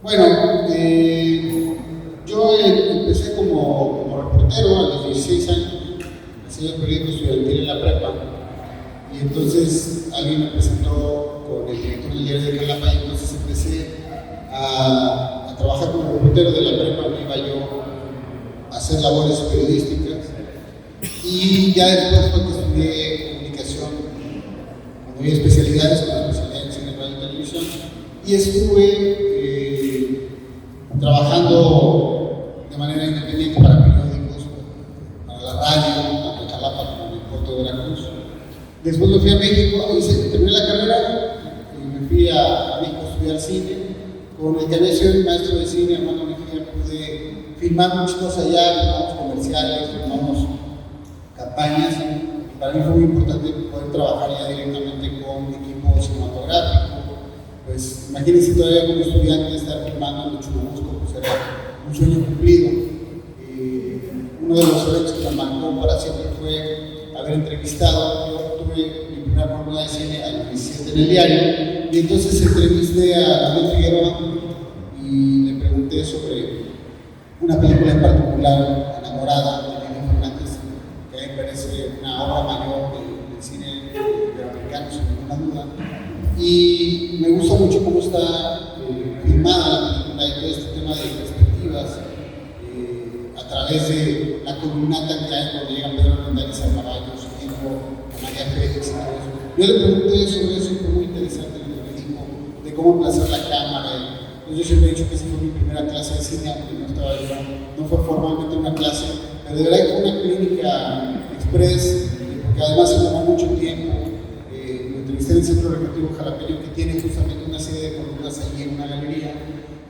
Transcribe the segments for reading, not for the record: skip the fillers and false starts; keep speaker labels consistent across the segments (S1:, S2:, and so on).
S1: Bueno, yo empecé como reportero a los 16 años, hacía el periódico estudiantil en la prepa, y entonces alguien me presentó con el director del diario de Jalapa, y entonces empecé a trabajar como reportero de la prepa. Me iba yo a hacer labores periodísticas, y ya después fue que estudié comunicación, cuando había especialidades, como especialidad en cine, radio y televisión, y estuve trabajando de manera independiente para periódicos, para la radio, tanto en Jalapa como en el puerto de Veracruz. Después me fui a México, terminé la carrera y me fui a México a estudiar cine. Con el que había sido el maestro de cine, Armando Mejía, pude filmar muchas cosas allá, filmamos comerciales, filmamos campañas, y para mí fue muy importante poder trabajar ya directamente con equipo cinematográfico. Pues imagínense todavía como estudiante estar filmando en Churubusco, pues era un sueño cumplido. Uno de los eventos que me marcó para siempre fue haber entrevistado. Yo tuve mi primera oportunidad de cine a los 17 en el diario, y entonces entrevisté a Gabriel Figueroa y le pregunté sobre una película en particular, Enamorada, de Lili Fernández, que a mí me parece una obra mayor del cine iberoamericano, sin ninguna duda. Y me gusta mucho cómo está filmada la película y todo este tema de perspectivas a través de la columnata que hay cuando llegan Pedro Hernández a Caballo, su hijo, María Félix y todo eso. Yo le pregunté sobre eso y fue muy interesante lo que me dijo, de cómo emplazar la cámara. Pues yo siempre he dicho que esa fue mi primera clase de cine, aunque no fue formalmente una clase, pero de verdad que fue una clínica express, porque además se tomó mucho tiempo. Entrevisté en el Centro Recreativo Jalapeño, que tiene justamente una serie de columnas allí en una galería,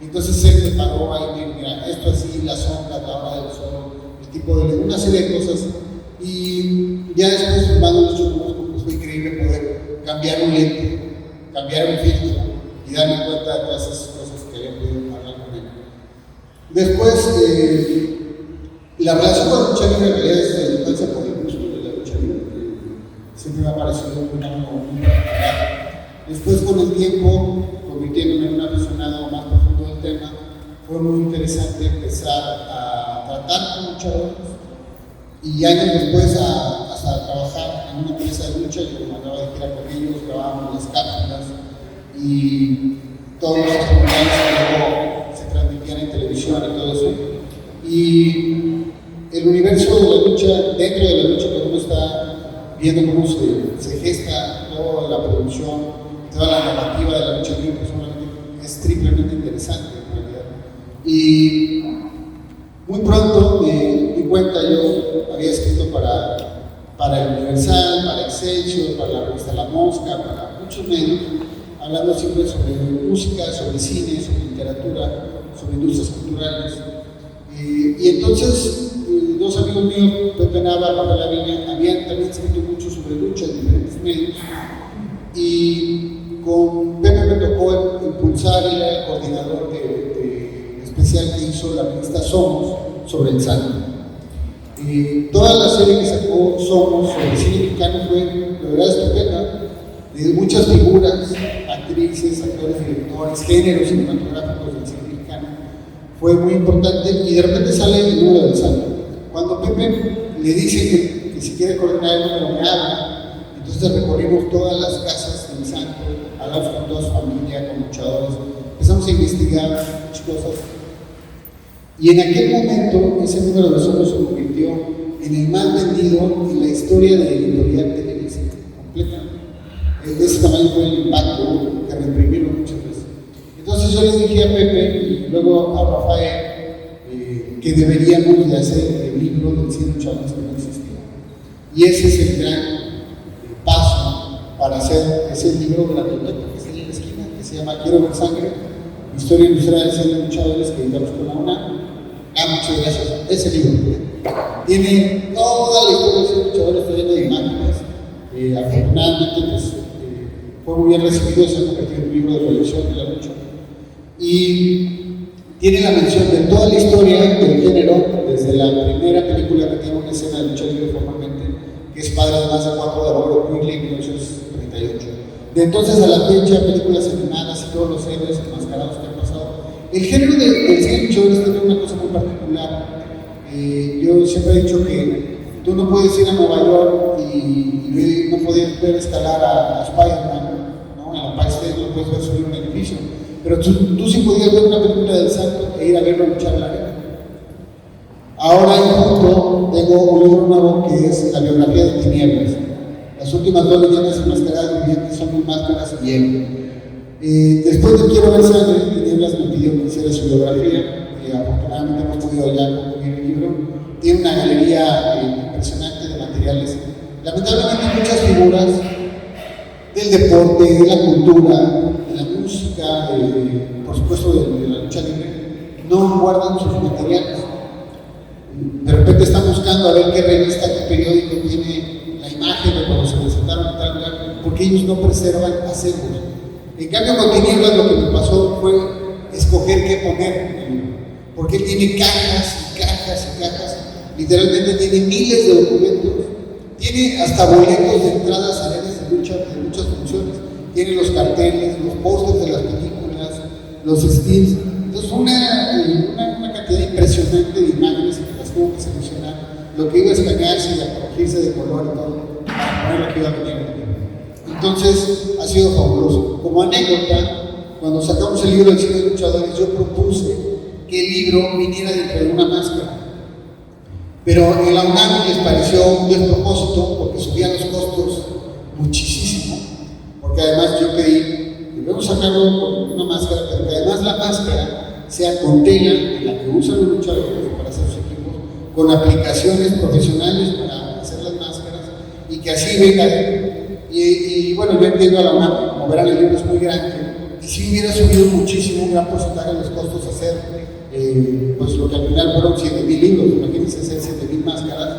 S1: y entonces se preparó ahí, mira, esto así, la sombra, la hora del sol, el tipo de una serie de cosas, y ya después filmando los Churubusco, pues fue increíble poder cambiar un lente, cambiar un filtro y darme cuenta de todas esas cosas que había podido hablar con él. Después, la relación con la lucha libre en realidad es de la infancia por el gusto de la lucha libre, que siempre me ha parecido muy particular. Después, con el tiempo, convirtiéndome en un aficionado más profundo del tema, fue muy interesante empezar a tratar con luchadores, y años después hasta trabajar en una empresa de lucha. Yo mandaba de gira con ellos, grabábamos las cápsulas y todos los comunidades que luego se transmitían en televisión y todo eso. Y el universo de la lucha, dentro de la lucha, que uno está viendo cómo se gesta toda la producción, toda la narrativa de la lucha libre, personalmente es triplemente interesante en realidad. Y muy pronto me di cuenta, yo había escrito para El Universal, para Excelsior, para la revista La Mosca, para muchos medios, hablando siempre sobre música, sobre cine, sobre literatura, sobre industrias culturales. Y entonces, dos amigos míos, Pepe Nava y Rafael Laviña, habían también escrito mucho sobre lucha en diferentes medios, y con Pepe me tocó impulsar, y era el coordinador de especial que hizo la revista Somos sobre el salto. Toda la serie que sacó Somos sobre el cine mexicano fue de verdad estupenda, de muchas figuras, actrices, actores, directores, géneros cinematográficos del cine mexicano. Fue muy importante, y de repente sale el número del salto. Cuando Pepe le dice que si quiere coordinar el número, me habla. Entonces recorrimos todas las casas del santo, hablamos con toda su familia, con luchadores, empezamos a investigar muchas cosas. Y en aquel momento, ese número de Somos se convirtió en el más vendido en la historia de la editorial Televisa, completamente. De ese tamaño fue el impacto que reprimieron muchas veces. Entonces yo le dije a Pepe y luego a Rafael que deberíamos de hacer el libro del cine chavales que no existía. Y ese es el gran paso para hacer ese libro gratuito que está ahí en la esquina, que se llama Quiero ver sangre, historia industrial del cine de luchadores, que editamos con la UNAM. Muchas gracias. Ese libro tiene toda la historia del cine de luchadores, está lleno de imágenes. Afortunadamente, pues, fue muy bien recibido, se ha convertido en un libro de colección de la lucha. Y tiene la mención de toda la historia del género, desde la primera película que tiene una escena de lucha libre formalmente, que es Padre de Más de 4 de Robert Quigley en 1938. De entonces a la fecha, películas animadas y todos los héroes enmascarados que han pasado, El género del cine de luchadores tiene una cosa muy particular. Yo siempre he dicho que tú no puedes ir a Nueva York y no puedes ver escalar a Spider-Man, ¿no? En la Empire State no puedes ver subir un edificio, pero tú sí podías ver una película del Santo e ir a verlo luchar en la arena. Ahora en junto tengo un libro nuevo que es la biografía de Tinieblas. Las últimas 2 leyendas enmascaradas vivientes son mis máscaras y él. Después de Quiero ver sangre, Tinieblas me pidió que hiciera su biografía, y afortunadamente hemos podido ya concluir el libro. Tiene una galería impresionante de materiales. Lamentablemente muchas figuras del deporte, de la cultura, de la música, por supuesto de la lucha libre, no guardan sus materiales. De repente están buscando a ver qué revista, qué periódico tiene la imagen de cuando se presentaron en tal lugar, porque ellos no preservan acervos. En cambio, con Tinieblas lo que me pasó fue escoger qué poner en el libro, porque él tiene cajas y cajas y cajas, literalmente tiene miles de documentos, tiene hasta boletos de entradas a arenas de lucha de muchas funciones, tiene los carteles, los pósters de las películas, los stills. Entonces una cantidad impresionante de imágenes que las tuvo que seleccionar, lo que iba a escanearse y a corregirse de color y todo, para poner lo que iba a venir. Entonces ha sido fabuloso. Como anécdota, cuando sacamos el libro del cine de luchadores, yo propuse que el libro viniera dentro de una máscara. Pero en la UNAM les pareció un despropósito porque subían los costos muchísimo. Porque además yo pedí, debemos sacarlo con una máscara, pero que además la máscara sea con tela en la que usan los luchadores para hacer sus equipos, con aplicaciones profesionales para hacer las máscaras y que así venga. Y bueno, yo entiendo a la UNAM, como verán, el libro es muy grande, y si hubiera subido muchísimo, un gran porcentaje de los costos hacer, pues lo que al final fueron 7,000 libros, imagínense hacer 7,000 máscaras,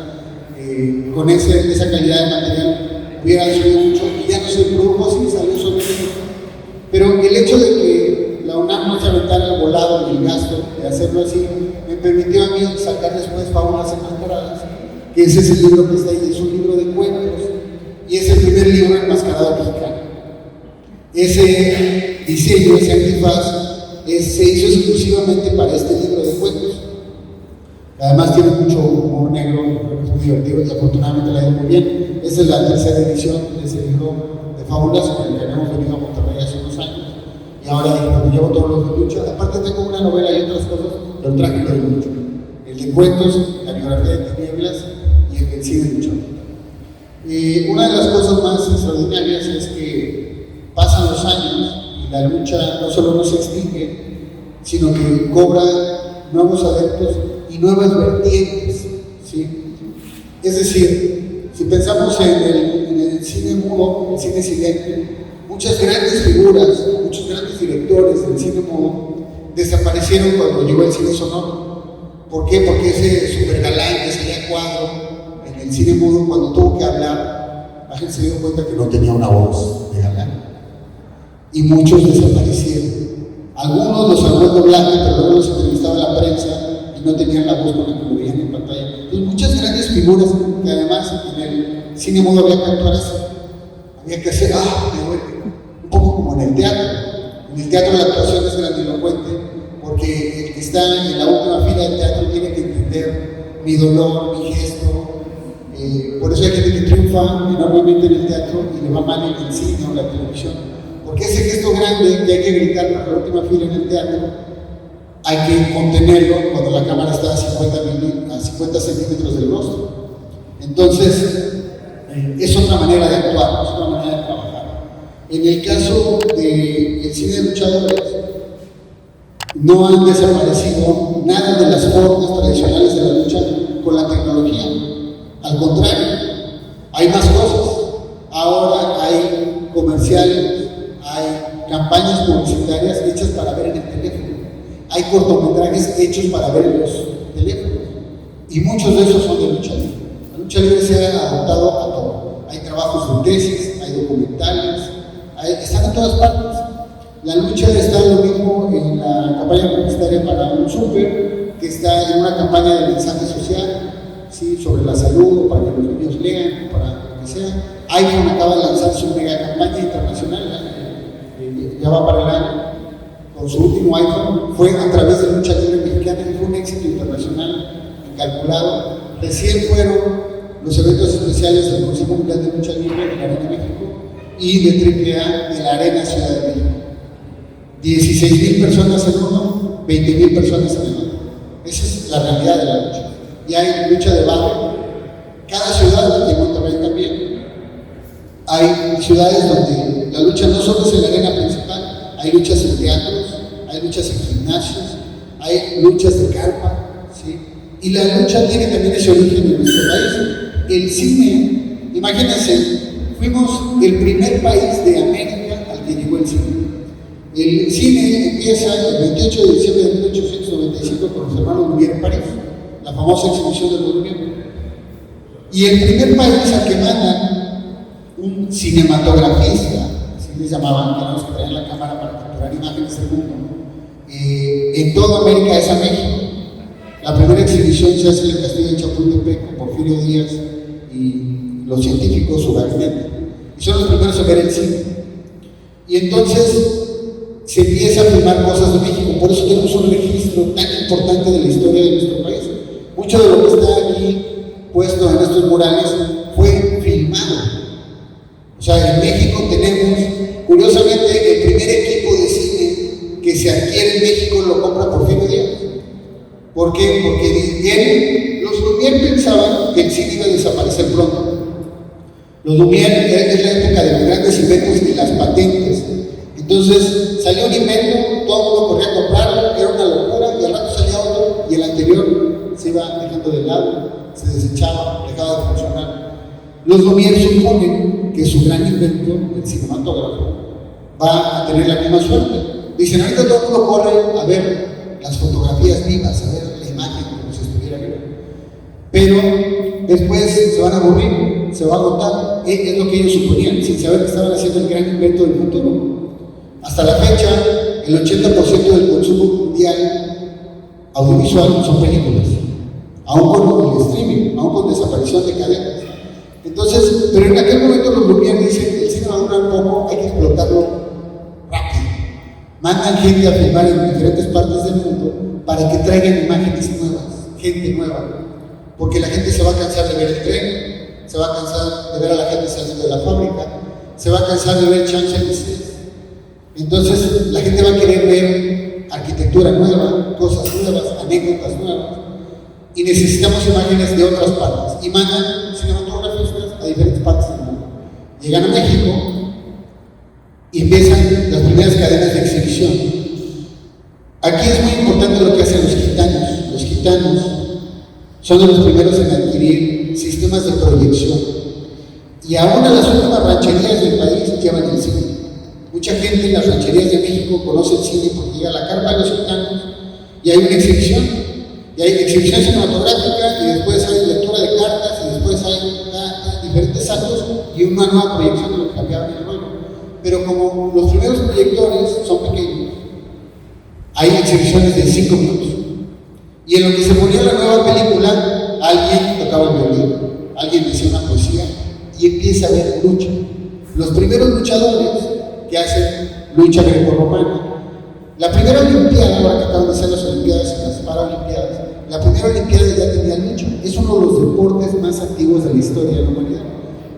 S1: con esa calidad de material hubiera subido mucho, y ya no se produjo así, salió sobre eso. Pero el hecho de que la UNAM no se aventara el volado ni el gasto de hacerlo así, me permitió a mí sacar después Fábulas Enmascaradas, que ese es el libro que está ahí, es un libro de cuentos. Y es el primer libro enmascarado mexicano. Ese diseño, ese antifaz, se hizo exclusivamente para este libro de cuentos. Además tiene mucho humor negro, creo que es muy divertido y afortunadamente le ha ido muy bien. Esa es la 3ª edición de ese libro de fábulas con el que habíamos venido a Monterrey hace unos años. Y ahora dije, llevo todos los de lucha. Aparte tengo una novela y otras cosas, pero traje lo de lucha. El de cuentos, la biografía de Tinieblas y el cine de lucha. Una de las cosas más extraordinarias es que pasan los años y la lucha no solo no se extingue, sino que cobra nuevos adeptos y nuevas vertientes, ¿sí? Es decir, si pensamos en el cine mudo, el cine silente, muchas grandes figuras, muchos grandes directores del cine mudo desaparecieron cuando llegó el cine sonoro. ¿Por qué? Porque ese super galán que salía cuadro en el cine mudo, cuando tuvo que hablar, la gente se dio cuenta que no tenía una voz de galán. Y muchos desaparecieron. Algunos los salvó el doblaje, pero luego los entrevistaba la prensa y no tenían la voz con la que lo veían en pantalla. Entonces, muchas grandes figuras que además en el cine mudo había que actuar así. Había que hacer, un poco como en el teatro. En el teatro la actuación es grandilocuente, porque el que está en la última fila del teatro tiene que entender mi dolor, mi gesto. Por eso hay gente que triunfa enormemente en el teatro y le va mal en el cine o la televisión. Porque ese gesto grande que hay que gritar en la última fila en el teatro, hay que contenerlo cuando la cámara está a 50 centímetros del rostro. Entonces, es otra manera de actuar, es otra manera de trabajar. En el caso del cine de luchadores, no han desaparecido nada de las formas tradicionales de la lucha con la tecnología. Al contrario, hay más cosas. Ahora hay comerciales, hay campañas publicitarias hechas para ver en el teléfono, hay cortometrajes hechos para ver en los teléfonos, y muchos de esos son de lucha libre. La lucha libre se ha adaptado a todo. Hay trabajos de tesis, hay documentales, están en todas partes. La lucha está lo mismo en la campaña publicitaria para un súper, que está en una campaña de mensaje social, ¿sí? Sobre la salud, o para que los niños lean, para lo que sea. iPhone acaba de lanzar su mega campaña internacional, ya va para el año, con con su último iPhone, fue a través de lucha libre mexicana y fue un éxito internacional incalculado. Recién fueron los eventos especiales del Consejo Mundial de Lucha Libre en la Arena México y de AAA en la Arena Ciudad de México. 16,000 personas en uno, 20,000 personas en el otro. Esa es la realidad de la lucha. Y hay lucha de barrio. Cada ciudad, y en Monterrey también, hay ciudades donde la lucha no solo es en la arena principal, hay luchas en teatros, hay luchas en gimnasios, hay luchas de carpa, ¿sí? Y la lucha tiene también ese origen en nuestro país. El cine, imagínense, fuimos el primer país de América al que llegó el cine. El cine empieza el 28 de diciembre de 1895 con los hermanos Lumière en París, la famosa exhibición de los Lumière. Y el primer país al que mandan un cinematografista, así les llamaban, que eran los que traían la cámara para capturar imágenes del mundo, en toda América es a México. La primera exhibición se hace en el castillo de Chapultepec con Porfirio Díaz y los científicos, su gabinete. Y son los primeros a ver el cine. Y entonces se empieza a filmar cosas de México, por eso tenemos un registro tan importante de la historia de nuestro país. Mucho de lo que está aquí puesto en estos murales fue filmado. O sea, en México tenemos, curiosamente, el primer equipo de cine que se adquiere en México lo compra Porfirio Díaz. ¿Por qué? Porque los Lumière pensaban que el cine iba a desaparecer pronto. Los Lumière es la época de los grandes inventos y las patentes. Entonces salió un invento, todo el mundo corría a comprarlo, era una locura, y al rato salía otro, y el anterior se iba dejando de lado, se desechaba, dejaba de funcionar. Los Lumière suponen que su gran invento, el cinematógrafo, va a tener la misma suerte. Dicen, ahorita todo el mundo corre a ver las fotografías vivas, a ver la imagen como si estuviera viva. Pero después se van a aburrir, se va a agotar. Es lo que ellos suponían, sin saber que estaban haciendo el gran invento del futuro. Hasta la fecha, el 80% del consumo mundial audiovisual son películas, aún con el streaming, aún con desaparición de cadenas. Entonces, pero en aquel momento los Lumière dicen, el cine va a durar poco, hay que explotarlo rápido. Mandan gente a filmar en diferentes partes del mundo para que traigan imágenes nuevas, gente nueva, porque la gente se va a cansar de ver el tren, se va a cansar de ver a la gente saliendo de la fábrica, se va a cansar de ver Champs-Élysées. Entonces la gente va a querer ver arquitectura nueva, cosas nuevas, anécdotas nuevas, y necesitamos imágenes de otras partes, y mandan cinematografistas a diferentes partes del mundo. Llegan a México y empiezan las primeras cadenas de exhibición. Aquí es muy importante lo que hacen los gitanos. Los gitanos son de los primeros en adquirir sistemas de proyección, y aún a las últimas rancherías del país llevan el cine. Mucha gente en las rancherías de México conoce el cine porque llega a la carpa de los gitanos y hay una exhibición, y hay exhibición cinematográfica, y después hay lectura de cartas, y después hay diferentes actos y una nueva proyección de lo que cambiaba en el rollo. Pero como los primeros proyectores son pequeños, hay exhibiciones de 5 minutos. Y en lo que se ponía la nueva película, alguien tocaba el violín, alguien decía una poesía y empieza a haber lucha. Los primeros luchadores que hacen lucha grecorromana. La primera Olimpiada, ahora que acaban de ser las Olimpiadas y las Paralimpiadas, la primera Olimpiada ya tenía lucha. Es uno de los deportes más antiguos de la historia de la humanidad.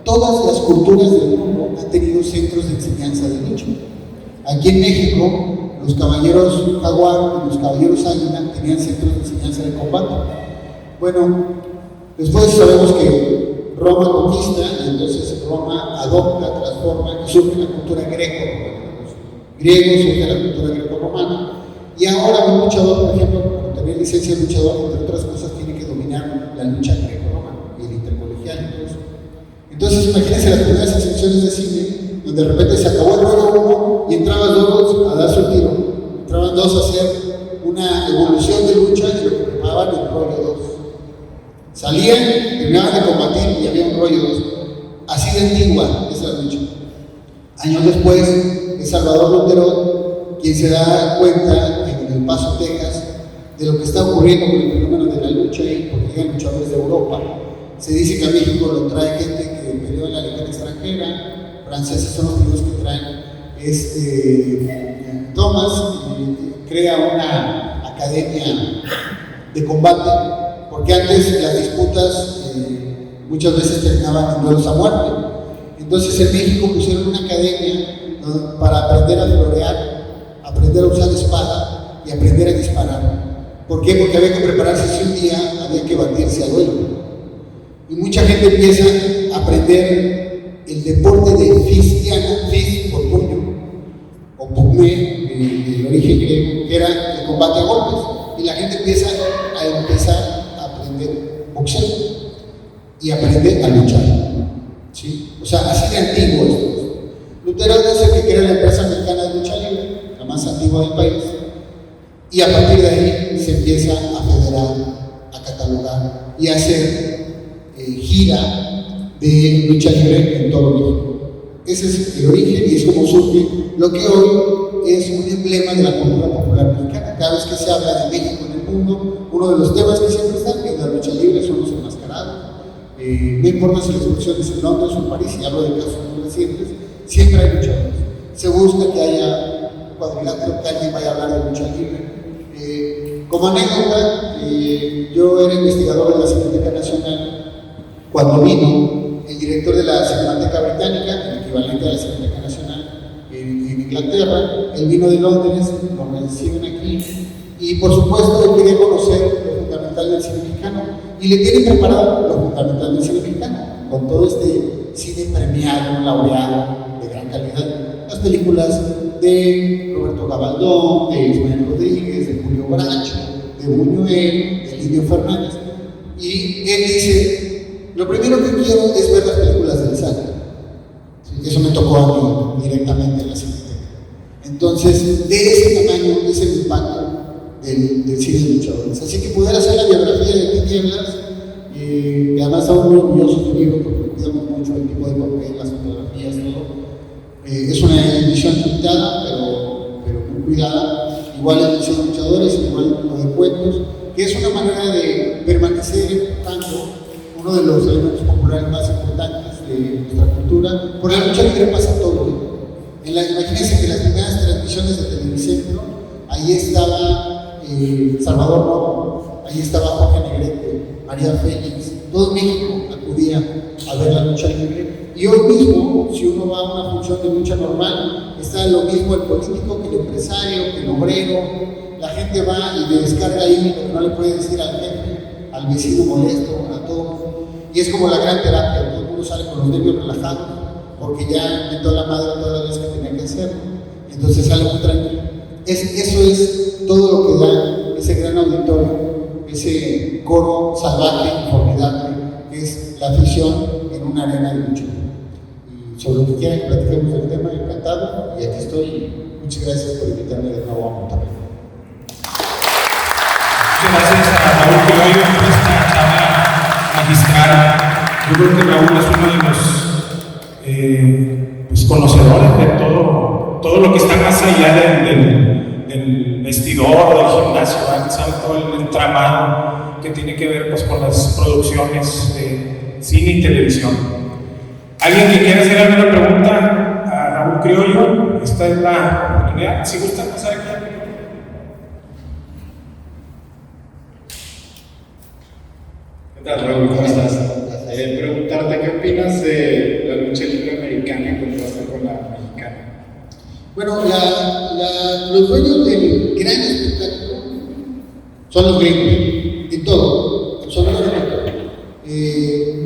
S1: Todas las culturas del mundo han tenido centros de enseñanza de lucha. Aquí en México, los caballeros jaguar y los caballeros águila tenían centros de enseñanza de combate. Bueno, después sabemos que Roma conquista, y entonces Roma adopta, transforma y surge la cultura greco-romana. Los griegos surge la cultura greco-romana, y ahora un luchador, por ejemplo, para tener licencia de luchador, entre otras cosas, tiene que dominar la lucha greco-romana y el intercolegial y todo eso. Entonces, imagínense las primeras exhibiciones de cine, donde de repente se acabó el rollo 1 y entraban dos a darse un tiro, entraban dos a hacer una evolución de lucha y lo que preparaban el rollo 2. Salían, terminaban de combatir y había un rollo 2. Así de antigua es la lucha. Años después es Salvador Lutero quien se da cuenta en El Paso, Texas, de lo que está ocurriendo con el fenómeno de la lucha ahí, porque llegan luchadores de Europa. Se dice que a México lo trae gente que peleó en la legión extranjera, franceses son los primeros que traen Thomas crea una academia de combate, porque antes las disputas muchas veces terminaban en duelos a muerte. Entonces en México pusieron una academia, ¿no?, para aprender a florear, aprender a usar espada y aprender a disparar. ¿Por qué? Porque había que prepararse si un día había que batirse a duelo. Y mucha gente empieza a aprender el deporte de fistiana, fist por puño, o pugmé, el origen griego, que era el combate a golpes. Y la gente empieza a aprender boxeo y aprender a luchar, ¿sí? O sea, así de antiguo esto. Lutero es el que crea la empresa mexicana de lucha libre, la más antigua del país, y a partir de ahí se empieza a federar, a catalogar y a hacer gira de lucha libre en todo México. Ese es el origen y es como surge lo que hoy es un emblema de la cultura popular mexicana. Cada vez que se habla de México en el mundo, uno de los temas que siempre están en la lucha libre son los enmascarados. No importa si la exposición es en Londres o en París, y hablo de casos muy recientes, siempre hay luchadores. Se busca que haya un cuadrilátero, que alguien vaya a hablar de lucha libre. Como anécdota, yo era investigador de la Cineteca Nacional cuando vino el director de la Cinemateca Británica, el equivalente a la Cineteca Nacional en Inglaterra. Él vino de Londres, lo reciben aquí, y por supuesto él quería conocer lo fundamental del cine mexicano, y le tiene preparado lo fundamental del cine mexicano, con todo este cine premiado, laureado, de gran calidad. Las películas de Roberto Gabaldón, de Ismael Rodríguez, de Julio Bracho, de Buñuel, de Lidio Fernández. Y él dice: lo primero que quiero es ver las películas del SAC. ¿Sí? Eso me tocó a mí directamente en la Cineteca. Entonces, de ese tamaño es el impacto del cine de luchadores. Así que poder hacer la biografía de Tinieblas, y además estamos muy orgullosos del libro porque cuidamos mucho el tipo de papel, las fotografías, todo. Es una edición limitada, pero muy cuidada. Igual el cine de luchadores, igual lo de cuentos, que es una manera de permanecer empujando uno de los elementos populares más importantes de nuestra cultura. Por la lucha libre pasa todo. Imagínense que las primeras transmisiones de Televicentro, ahí estaba Salvador Romo, ahí estaba Jorge Negrete, María Félix, todo México acudía a ver la lucha libre. Y hoy mismo, si uno va a una función de lucha normal, está lo mismo el político que el empresario, que el obrero. La gente va y le descarga ahí lo que no le puede decir al jefe, al vecino molesto, a todo. Y es como la gran terapia, todo el mundo sale con los nervios relajados, porque ya metió la madre todas las veces que tenía que hacerlo. Entonces sale muy tranquilo. Eso es todo lo que da ese gran auditorio, ese coro salvaje y formidable, que es la afición en una arena de lucha. Y sobre lo que quieran, platiquemos del tema, encantado, y aquí estoy. Muchas gracias por invitarme de nuevo a Monterrey.
S2: Muchas gracias a Raúl Criollio por esta charla magistral. Yo creo que Raúl es uno de los pues, conocedores de todo lo que está más allá del vestidor o del gimnasio, ¿verdad? Sabe todo el entramado que tiene que ver pues, con las producciones de cine y televisión. ¿Alguien que quiera hacer alguna pregunta a Raúl Criollio? Esta es la oportunidad. Si gustan pasar aquí.
S3: ¿Qué tal, Raúl? ¿Cómo estás? Preguntarte, ¿qué opinas de la lucha libre americana en contraste con la mexicana?
S1: Bueno, los dueños del gran espectáculo son los gringos, en todo, absolutamente.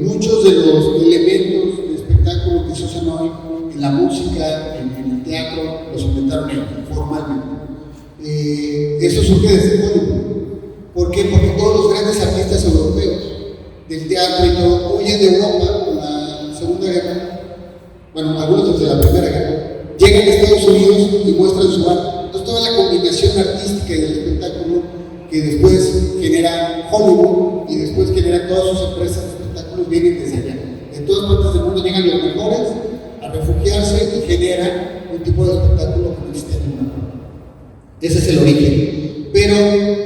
S1: Muchos de los elementos de espectáculo que se usan hoy en la música, en el teatro, los inventaron formalmente. Eso surge desde Hollywood. ¿Por qué? Porque todos los grandes artistas europeos del teatro y todo huyen de Europa con la Segunda Guerra, bueno, algunos desde la Primera Guerra, llegan a Estados Unidos y muestran su arte. Entonces toda la combinación artística y del espectáculo que después genera Hollywood y después genera todas sus empresas de espectáculos vienen desde allá. En todas partes del mundo llegan los mejores a refugiarse y generan un tipo de espectáculo que no existe en ninguna parte. Ese es el origen. Pero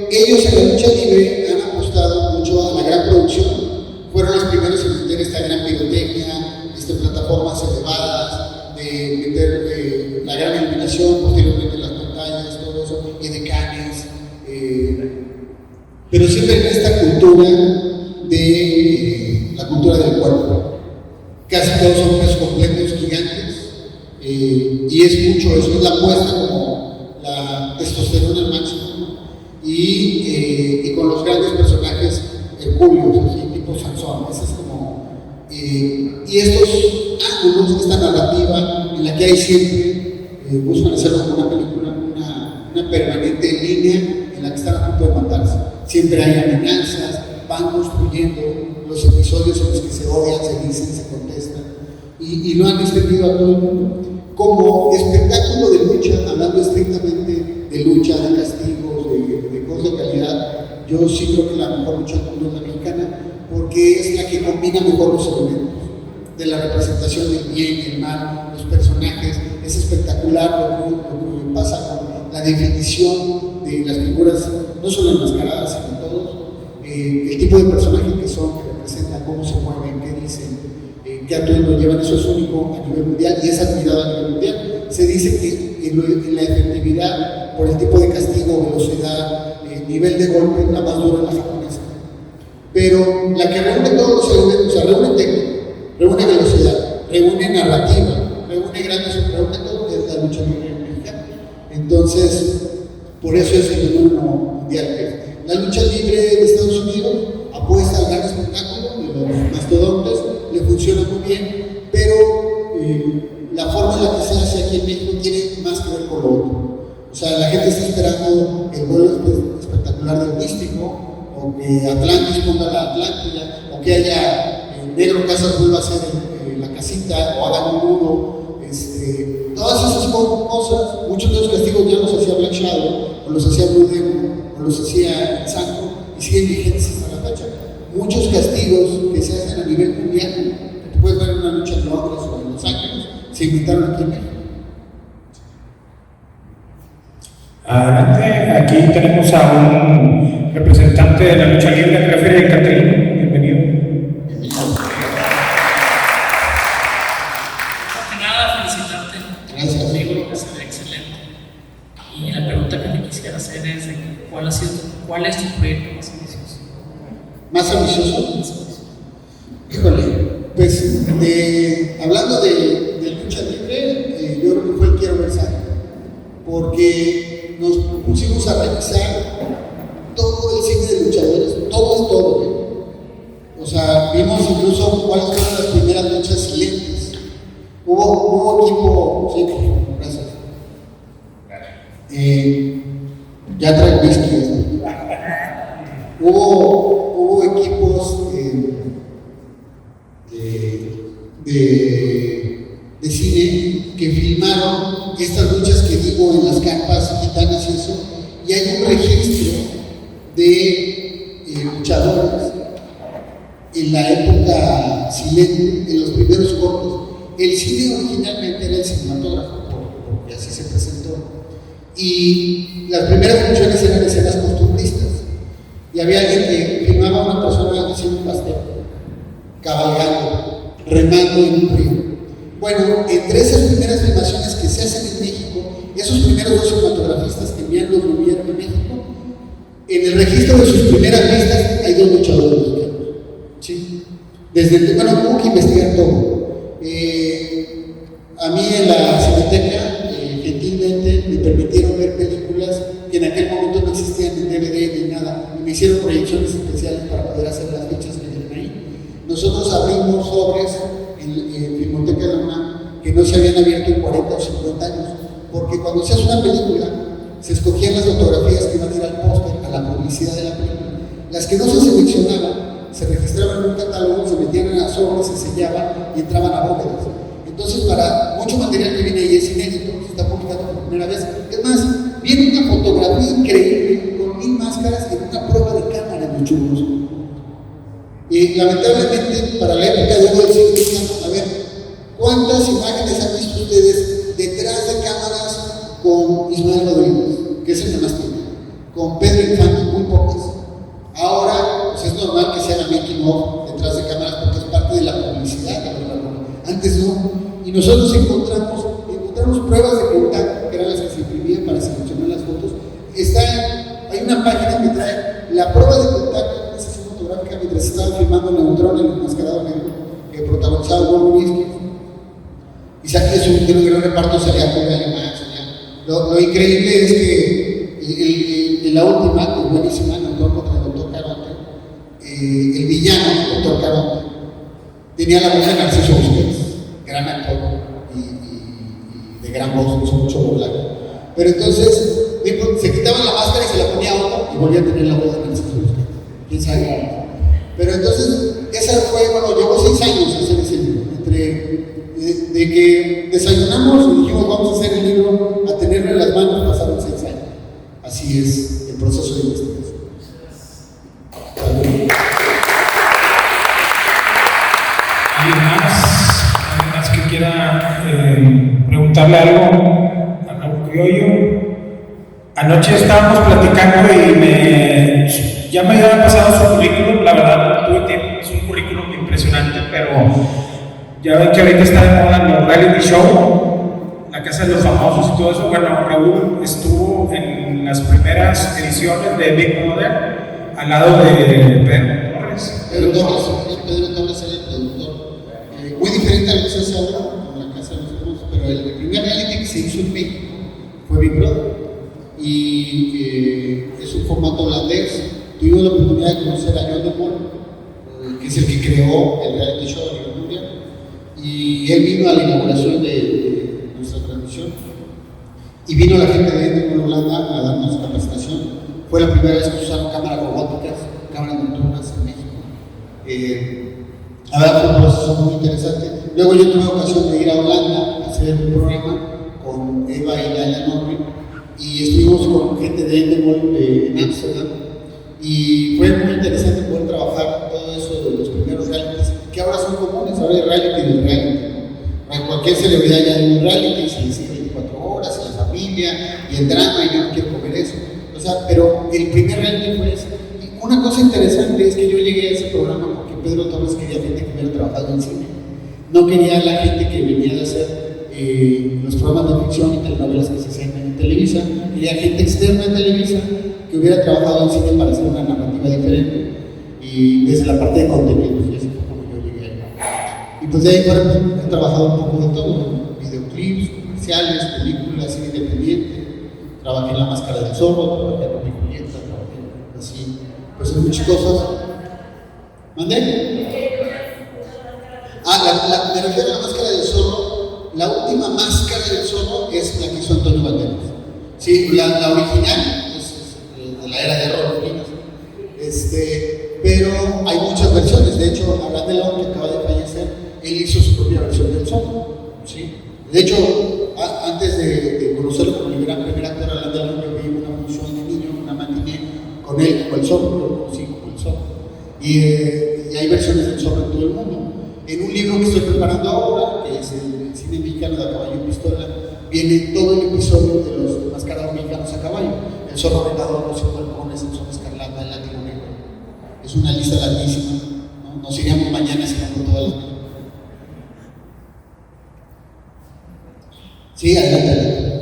S1: ellos en la lucha libre han apostado mucho a la gran producción. Fueron los primeros en meter esta gran pirotecnia, plataformas elevadas, de meter la gran iluminación, posteriormente las pantallas pero siempre en esta cultura de la cultura del cuerpo. Casi todos son pesos completos gigantes, y es mucho, eso es la apuesta como la testosterona al máximo, ¿no? Y con los grandes personajes hercúleos, así tipo Sansón, ese es como, y estos ángulos, esta narrativa en la que hay siempre, buscan hacerlo como una película, una permanente línea en la que están a punto de matarse. Siempre hay amenazas, van construyendo los episodios en los que se odian, se dicen, se contestan, y lo han extendido a todo el mundo. Como espectáculo de lucha, hablando estrictamente de lucha, de castigos, de cosas de calidad, yo sí creo que la mejor lucha del mundo es la mexicana, porque es la que combina mejor los elementos de la representación del bien y el mal, los personajes. Es espectacular lo que pasa con la definición de las figuras, no solo enmascaradas, sino todos, el tipo de personaje que son, que representan, cómo se mueven, qué dicen, qué atuendo llevan. Eso es único a nivel mundial y es admirado a nivel mundial. Se dice que en la efectividad, por el tipo de castigo, velocidad, nivel de golpe, la más dura es la japonesa. Pero la que reúne todos los elementos, o sea, reúne técnica, reúne velocidad, reúne narrativa, reúne reúne todo, es la lucha libre mexicana. Entonces, por eso es el fenómeno mundial. La lucha libre de Estados Unidos apuesta al gran espectáculo de los mastodontes, le funciona muy bien, pero la forma en la que se hace aquí en México tiene más que ver con lo otro. O sea, la gente está esperando el vuelo espectacular del místico, o que Atlantis ponga la Atlántida, o que haya Negro Casas vuelva a hacer la casita, o hagan un nudo. Todas esas cosas, muchos de los castigos ya los hacía Black Shadow, o los hacía Blue Demon, o los hacía el Santo, y siguen vigentes hasta la fecha. Muchos castigos que se hacen a nivel mundial, que tú puedes ver en una lucha en Londres o en Los Ángeles, se inventaron aquí en México.
S2: Adelante, aquí tenemos a un representante de la lucha libre, el referee de Catrín. Bienvenido.
S1: Gracias.
S4: Amigo, es excelente. Y la pregunta que te quisiera hacer es: ¿cuál es tu proyecto más ambicioso?
S1: ¿Más ambicioso? Híjole, pues hablando de lucha libre, yo creo que fue el Quiero Ver Sangre, porque nos pusimos a revisar todo el cine de luchadores, todo es todo, ¿eh? O sea, vimos incluso cuáles fueron las primeras luchas silentes. Hubo equipo, sí, gracias. Ya trae whisky. Hubo equipos de cine que filmaron estas luchas que digo en las carpas gitanas y eso, y hay un registro de luchadores en la época silente, en los primeros cortos. El cine originalmente era el cinematógrafo, porque así se presentó, y las primeras funciones eran escenas costumbristas, y había alguien que filmaba a una persona haciendo un pastel, cabalgando, remando en un río. Bueno, entre esas primeras filmaciones que se hacen en México, esos primeros dos cinematografistas que envían los gobiernos de México, en el registro de sus primeras vistas hay dos luchadores mexicanos. ¿Sí? Hubo que investigar todo. A mí en la Cineteca, gentilmente, me permitieron ver películas que en aquel momento no existían en DVD ni nada, y me hicieron proyecciones especiales para poder hacer las fichas que tienen ahí. Nosotros abrimos sobres en Filmoteca de la UNAM que no se habían abierto en 40 o 50 años, porque cuando se hace una película, se escogían las fotografías que iban a ir al póster, a la publicidad de la película. Las que no se seleccionaban, se registraban en un catálogo, se metían en las sobres, se sellaban y entraban a bóvedas. Entonces, para mucho material que viene ahí es inédito, se está publicando por primera vez. Es más, viene una fotografía increíble con 1000 máscaras en una prueba de cámara en los churros. Y lamentablemente, para la época de hoy, a ver, ¿cuántas imágenes han visto ustedes detrás de cámaras con Ismael Rodríguez, que es el que más tiene? Con Pedro Infante, muy pocas. Ahora, pues es normal que se haga making of detrás de cámaras porque es parte de la publicidad. Antes no. Y nosotros encontramos pruebas de contacto, que eran las que se imprimían para seleccionar las fotos. Hay una página que trae la prueba de tiene un gran reparto, salía Julio Alemán, salía. Lo increíble es que en la última, que es buenísima, en el contra el Dr. Caronte, el villano, el Dr. Caronte, tenía la voz de Narciso Busquets, gran actor y de gran voz, hizo mucho doblaje. Pero entonces se quitaba la máscara y se la ponía a otro y volvía a tener la voz de Narciso Busquets. ¿Quién sabe? Pero entonces, esa fue, bueno, llevó 6 años hacer ese libro. De que desayunamos y dijimos vamos a hacer el libro, a tenerlo en las manos, pasaron 6 años. Así es el proceso de investigación.
S2: ¿Alguien más que quiera preguntarle algo a Raúl Criollo? Anoche estábamos platicando y ya me había pasado su currículum, la verdad tuve tiempo, es un currículum impresionante, pero ya ven que ahorita está de moda el reality show, la casa de los famosos y todo eso. Bueno, Raúl estuvo en las primeras ediciones de Big Brother al lado de Pedro Torres.
S1: Pedro Torres era el productor. Muy diferente a lo que se hace ahora con la casa de los famosos, pero el primer reality que se hizo en México fue Big Brother. Y es un formato holandés. Tuvimos la oportunidad de conocer a John de Mol, que es el que creó el reality show de la Mundial, y él vino a la inauguración de nuestra transmisión y vino la gente de Endemol Holanda a darnos capacitación. Fue la primera vez que usaron cámaras robóticas, cámaras nocturnas en México. La verdad fue un proceso muy interesante. Luego yo tuve ocasión de ir a Holanda a hacer un programa con Eva y Laila Norri, y estuvimos con gente de Endemol en Amsterdam, y fue muy interesante poder trabajar todo eso de los primeros realities, que ahora son comunes. Ahora hay reality del reality, ¿no? Cualquier celebridad ya hay un reality, se decide 24 horas, y la familia, y el drama, y yo no quiero comer eso. O sea, pero el primer reality fue ese. Y una cosa interesante es que yo llegué a ese programa porque Pedro Torres quería gente que hubiera trabajado en cine. No quería la gente que venía de hacer los programas de ficción y telenovelas que se hacían en Televisa. Quería gente externa en Televisa que hubiera trabajado en cine para hacer una narrativa diferente, y desde la parte de contenidos, y así fue como yo llegué ahí. Y pues de ahí he trabajado un poco de todo, videoclips, comerciales, películas, cine independiente. Trabajé en La Máscara del Zorro, trabajé en Romeo y Julieta, trabajé así, pues en muchas cosas. ¿Mandé? Me refiero a La Máscara del Zorro. La última Máscara del Zorro es la que hizo Antonio Banderas. Sí, la original es de la era de Rolf Linas. Pero hay muchas versiones. De hecho, Abraham de León, que acaba de fallecer, él hizo su propia versión del Zorro. ¿Sí? De hecho, antes de conocerlo como el gran primer actor, Abraham de León, yo vi una función de niño, una matiné con él como el Zorro, lo conocí como el Zorro. Y hay versiones del Zorro en todo el mundo. En un libro que estoy preparando ahora, que es el cine mexicano de A Caballo y Pistola, viene todo el episodio de los mascarados mexicanos a caballo: el Zorro Vengador, los 5 halcones, el Zorro Escarlata, el Látigo Negro. Es una lista larguísima, ¿no? Nos iríamos mañana sacando todas las. Sí, adelante.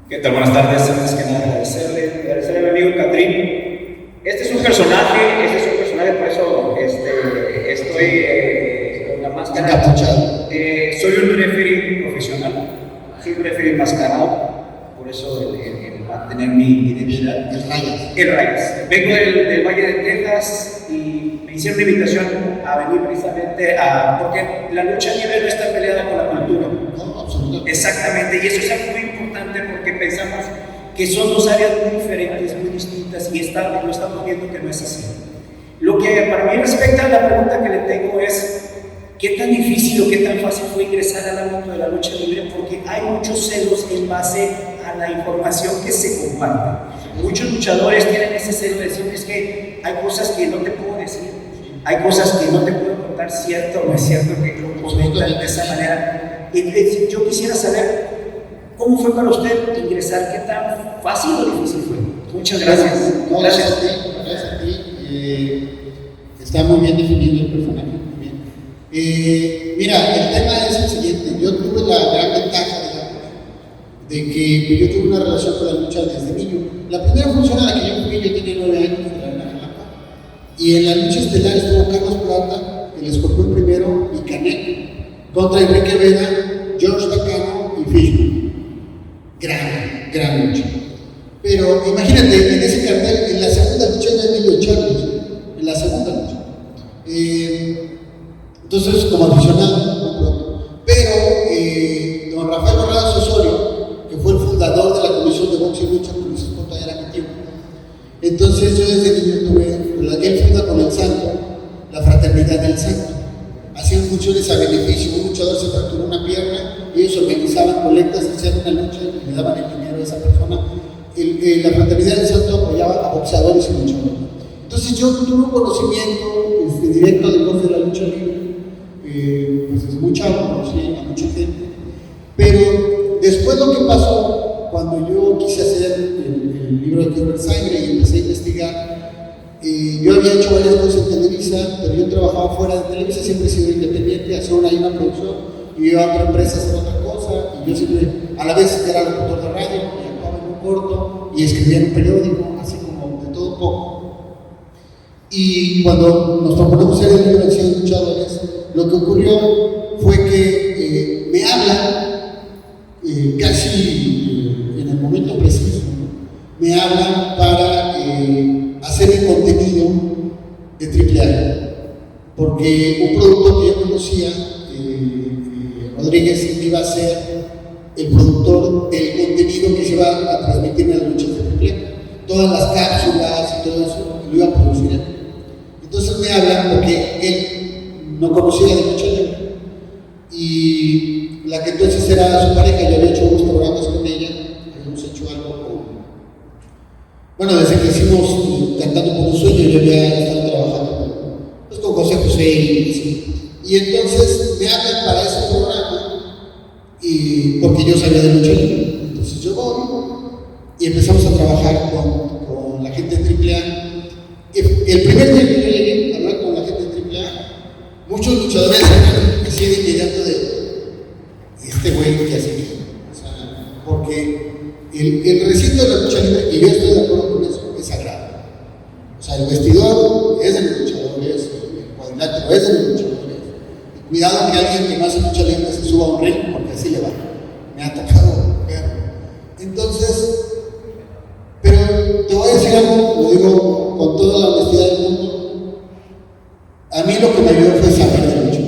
S5: ¿Qué tal? Buenas tardes. Antes que nada agradecerle a mi amigo Catrín. Este es un personaje, por eso estoy con la máscara.
S1: Encapuchado.
S5: Soy un referee profesional, soy un referee enmascarado, por eso el mantener mi identidad. El Rayas. Vengo del Valle de Texas y me hicieron una invitación a venir precisamente porque la lucha libre no está peleada con la cultura.
S1: No, absolutamente.
S5: Exactamente, y eso es algo muy importante porque pensamos que son dos áreas muy diferentes, muy distintas, y lo estamos viendo que no es así. Lo que para mí respecta a la pregunta que le tengo es: ¿qué tan difícil o qué tan fácil fue ingresar al ámbito de la lucha libre? Porque hay muchos celos en base a la información que se comparte. Muchos luchadores tienen ese celo de decir: es que hay cosas que no te puedo decir, hay cosas que no te puedo contar, cierto o no es cierto, que lo comentan de esa manera. Entonces, yo quisiera saber cómo fue para usted ingresar, qué tan fácil o difícil fue. Muchas gracias.
S1: No, gracias a ti. Está muy bien definido el personaje. Muy bien. Mira, el tema es el siguiente. Yo tuve la gran ventaja, de que yo tuve una relación con la lucha desde niño. La primera función a la que yo fui, yo tenía 9 años, y en la lucha estelar estuvo Carlos Plata, el escorpión primero y Canek, contra Enrique Vega, George Takano y Fishman. Gran lucha. Pero imagínate, en ese cartel, en la segunda lucha de Emilio Charles, en la segunda lucha. Entonces, como aficionado, pero don Rafael Borradas Osorio, que fue el fundador de la Comisión de Box y Lucha, con Luis Escota era mi tío. Entonces, yo desde niño tuve, él funda con el Santo, la Fraternidad del Santo. Hacían funciones a beneficio. Un luchador se fracturó una pierna, ellos organizaban colectas, hacían una lucha y le daban el dinero a esa persona. La Fraternidad del Santo apoyaba a boxeadores y luchadores. Entonces yo tuve un conocimiento directo del voz de la lucha libre, pues desde muy chavo conocí a mucha gente, pero después lo que pasó, cuando yo quise hacer el libro de Tierra Sangre y empecé a investigar, yo había hecho varias cosas en Televisa, pero yo trabajaba fuera de Televisa, siempre he sido independiente, hacía una producción, y iba a otra empresa a hacer otra cosa, y yo siempre, a la vez era locutor de radio, y actuaba en un corto, y escribía en un periódico, así como de todo un poco. Y cuando nos proponemos hacer el libro de 100 luchadores, lo que ocurrió fue que me hablan, casi en el momento preciso, me hablan para hacer el contenido de AAA, porque un productor que yo conocía, Rodríguez, iba a ser el productor del contenido que se iba a transmitir en las luchas de AAA, todas las cápsulas y todo eso, lo iba a producir él. Entonces me hablan porque él no conocía de lucha libre y la que entonces era su pareja, yo había hecho unos programas con ella, habíamos hecho algo bueno, desde que hicimos Cantando por un Sueño, yo había estado trabajando con José José y entonces me hablan para ese programa y porque yo sabía de lucha libre. Entonces yo voy y empezamos a trabajar con la gente de AAA. El primer día que yo llegué a hablar con la gente de AAA, muchos luchadores decían inmediato de este güey que hace aquí. O sea, porque el recinto de la lucha libre, y yo estoy de acuerdo con eso, es sagrado. O sea, el vestidor es de los luchadores, el cuadrilátero es de los luchadores. Y cuidado que alguien que no hace lucha libre se suba a un ring, porque así le va. Me ha tocado ver. Entonces, pero te voy a decir algo, lo digo con toda la honestidad del mundo. A mí lo que me ayudó fue saber de lucha.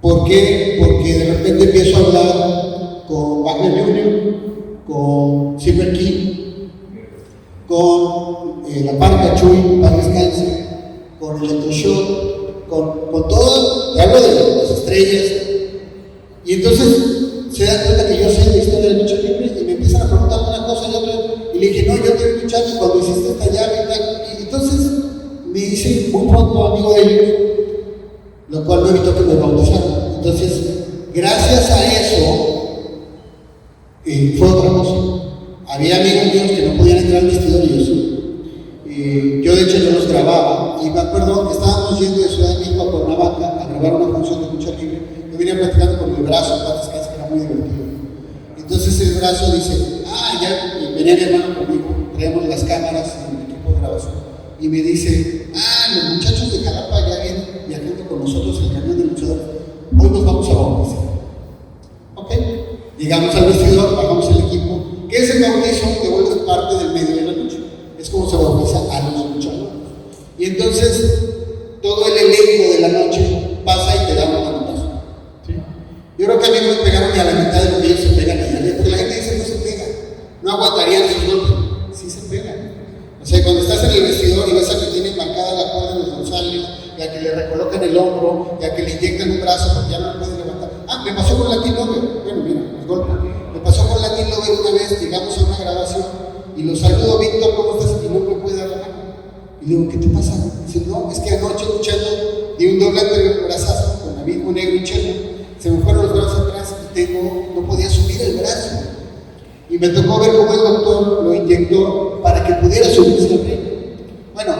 S1: ¿Por qué? Porque de repente empiezo a hablar con Wagner Jr., con Silver King, con La Parca Chuy, para descanse, con el Electroshock, con todo, te hablo de las estrellas. Y entonces se dan cuenta que yo sé la historia de la lucha libre y me empiezan a preguntar una cosa y otra. Y le dije, no, yo te he luchado cuando hiciste esta llave y tal. Y entonces me hice muy pronto amigo de ellos, lo cual no evitó que me bautizaran. Entonces, gracias a eso, fue otra cosa. Había amigos míos que no podían entrar al vestidor y eso. Yo de hecho yo los grababa. Y me acuerdo que estábamos yendo de Ciudad de México a Cuernavaca a grabar una función de lucha libre. Yo venía platicando con el brazo, que era muy divertido. Entonces el brazo dice, ya, y venía mi hermano conmigo, traíamos las cámaras en el equipo de grabación, y me dice, los muchachos de Jalapa ya vienen viajando con nosotros en el camión de luchadores, hoy nos vamos a bautizar. Ok, llegamos al vestidor, bajamos el equipo, ¿qué es el bautizo? Te vuelves parte del medio de la lucha, es como se bautiza a los luchadores. Y entonces, todo el elenco de la noche pasa y te da un manotazo. ¿Sí? Yo creo que a mí no me pegaron ni a la mitad de lo que ellos se pegan allá, porque la gente dice no se pega, no aguantarían esos golpes. Sí se pegan. O sea, cuando estás en el vestidor y ves a que tienen marcada la cuerda de los dorsales, y a que le recolocan el hombro, y a que le inyectan un brazo porque ya no lo pueden levantar. Me pasó con Latin Lover. Bueno, mira, el golpe. Me pasó con Latin Lover una vez, llegamos a una grabación y lo saludo, Víctor, ¿cómo estás? Y no me puede dar la mano. Y le digo, ¿qué te pasa? Dice, no, es que anoche luchando di un doble brazazo con Abismo Negro y Chelo, se me fueron los brazos atrás y no podía subir el brazo. Y me tocó ver cómo el doctor lo inyectó para que pudiera subirse al ring. Bueno,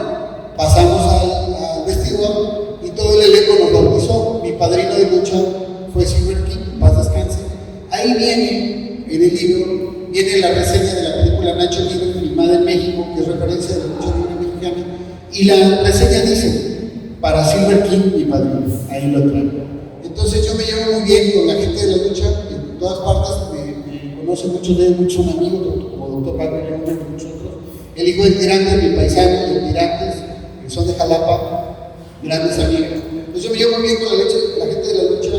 S1: pasamos al vestidor y todo el elenco nos bautizó. Mi padrino de lucha fue Silver King, paz descanse. Ahí viene, en el libro, viene la reseña de la película Nacho Libre, filmada en México, que es referencia de la lucha libre mexicana. Y la reseña dice, para Silver King, mi padrino, ahí lo traigo. Entonces yo me llevo muy bien con la gente de la lucha, en todas partes, me conocen muchos de ellos, muchos son amigos, como Doctor Pablo León y muchos otros. El hijo de Tirantes, mi paisano, de Tirantes, que son de Jalapa, grandes amigos. Entonces yo me llevo muy bien con la gente de la lucha.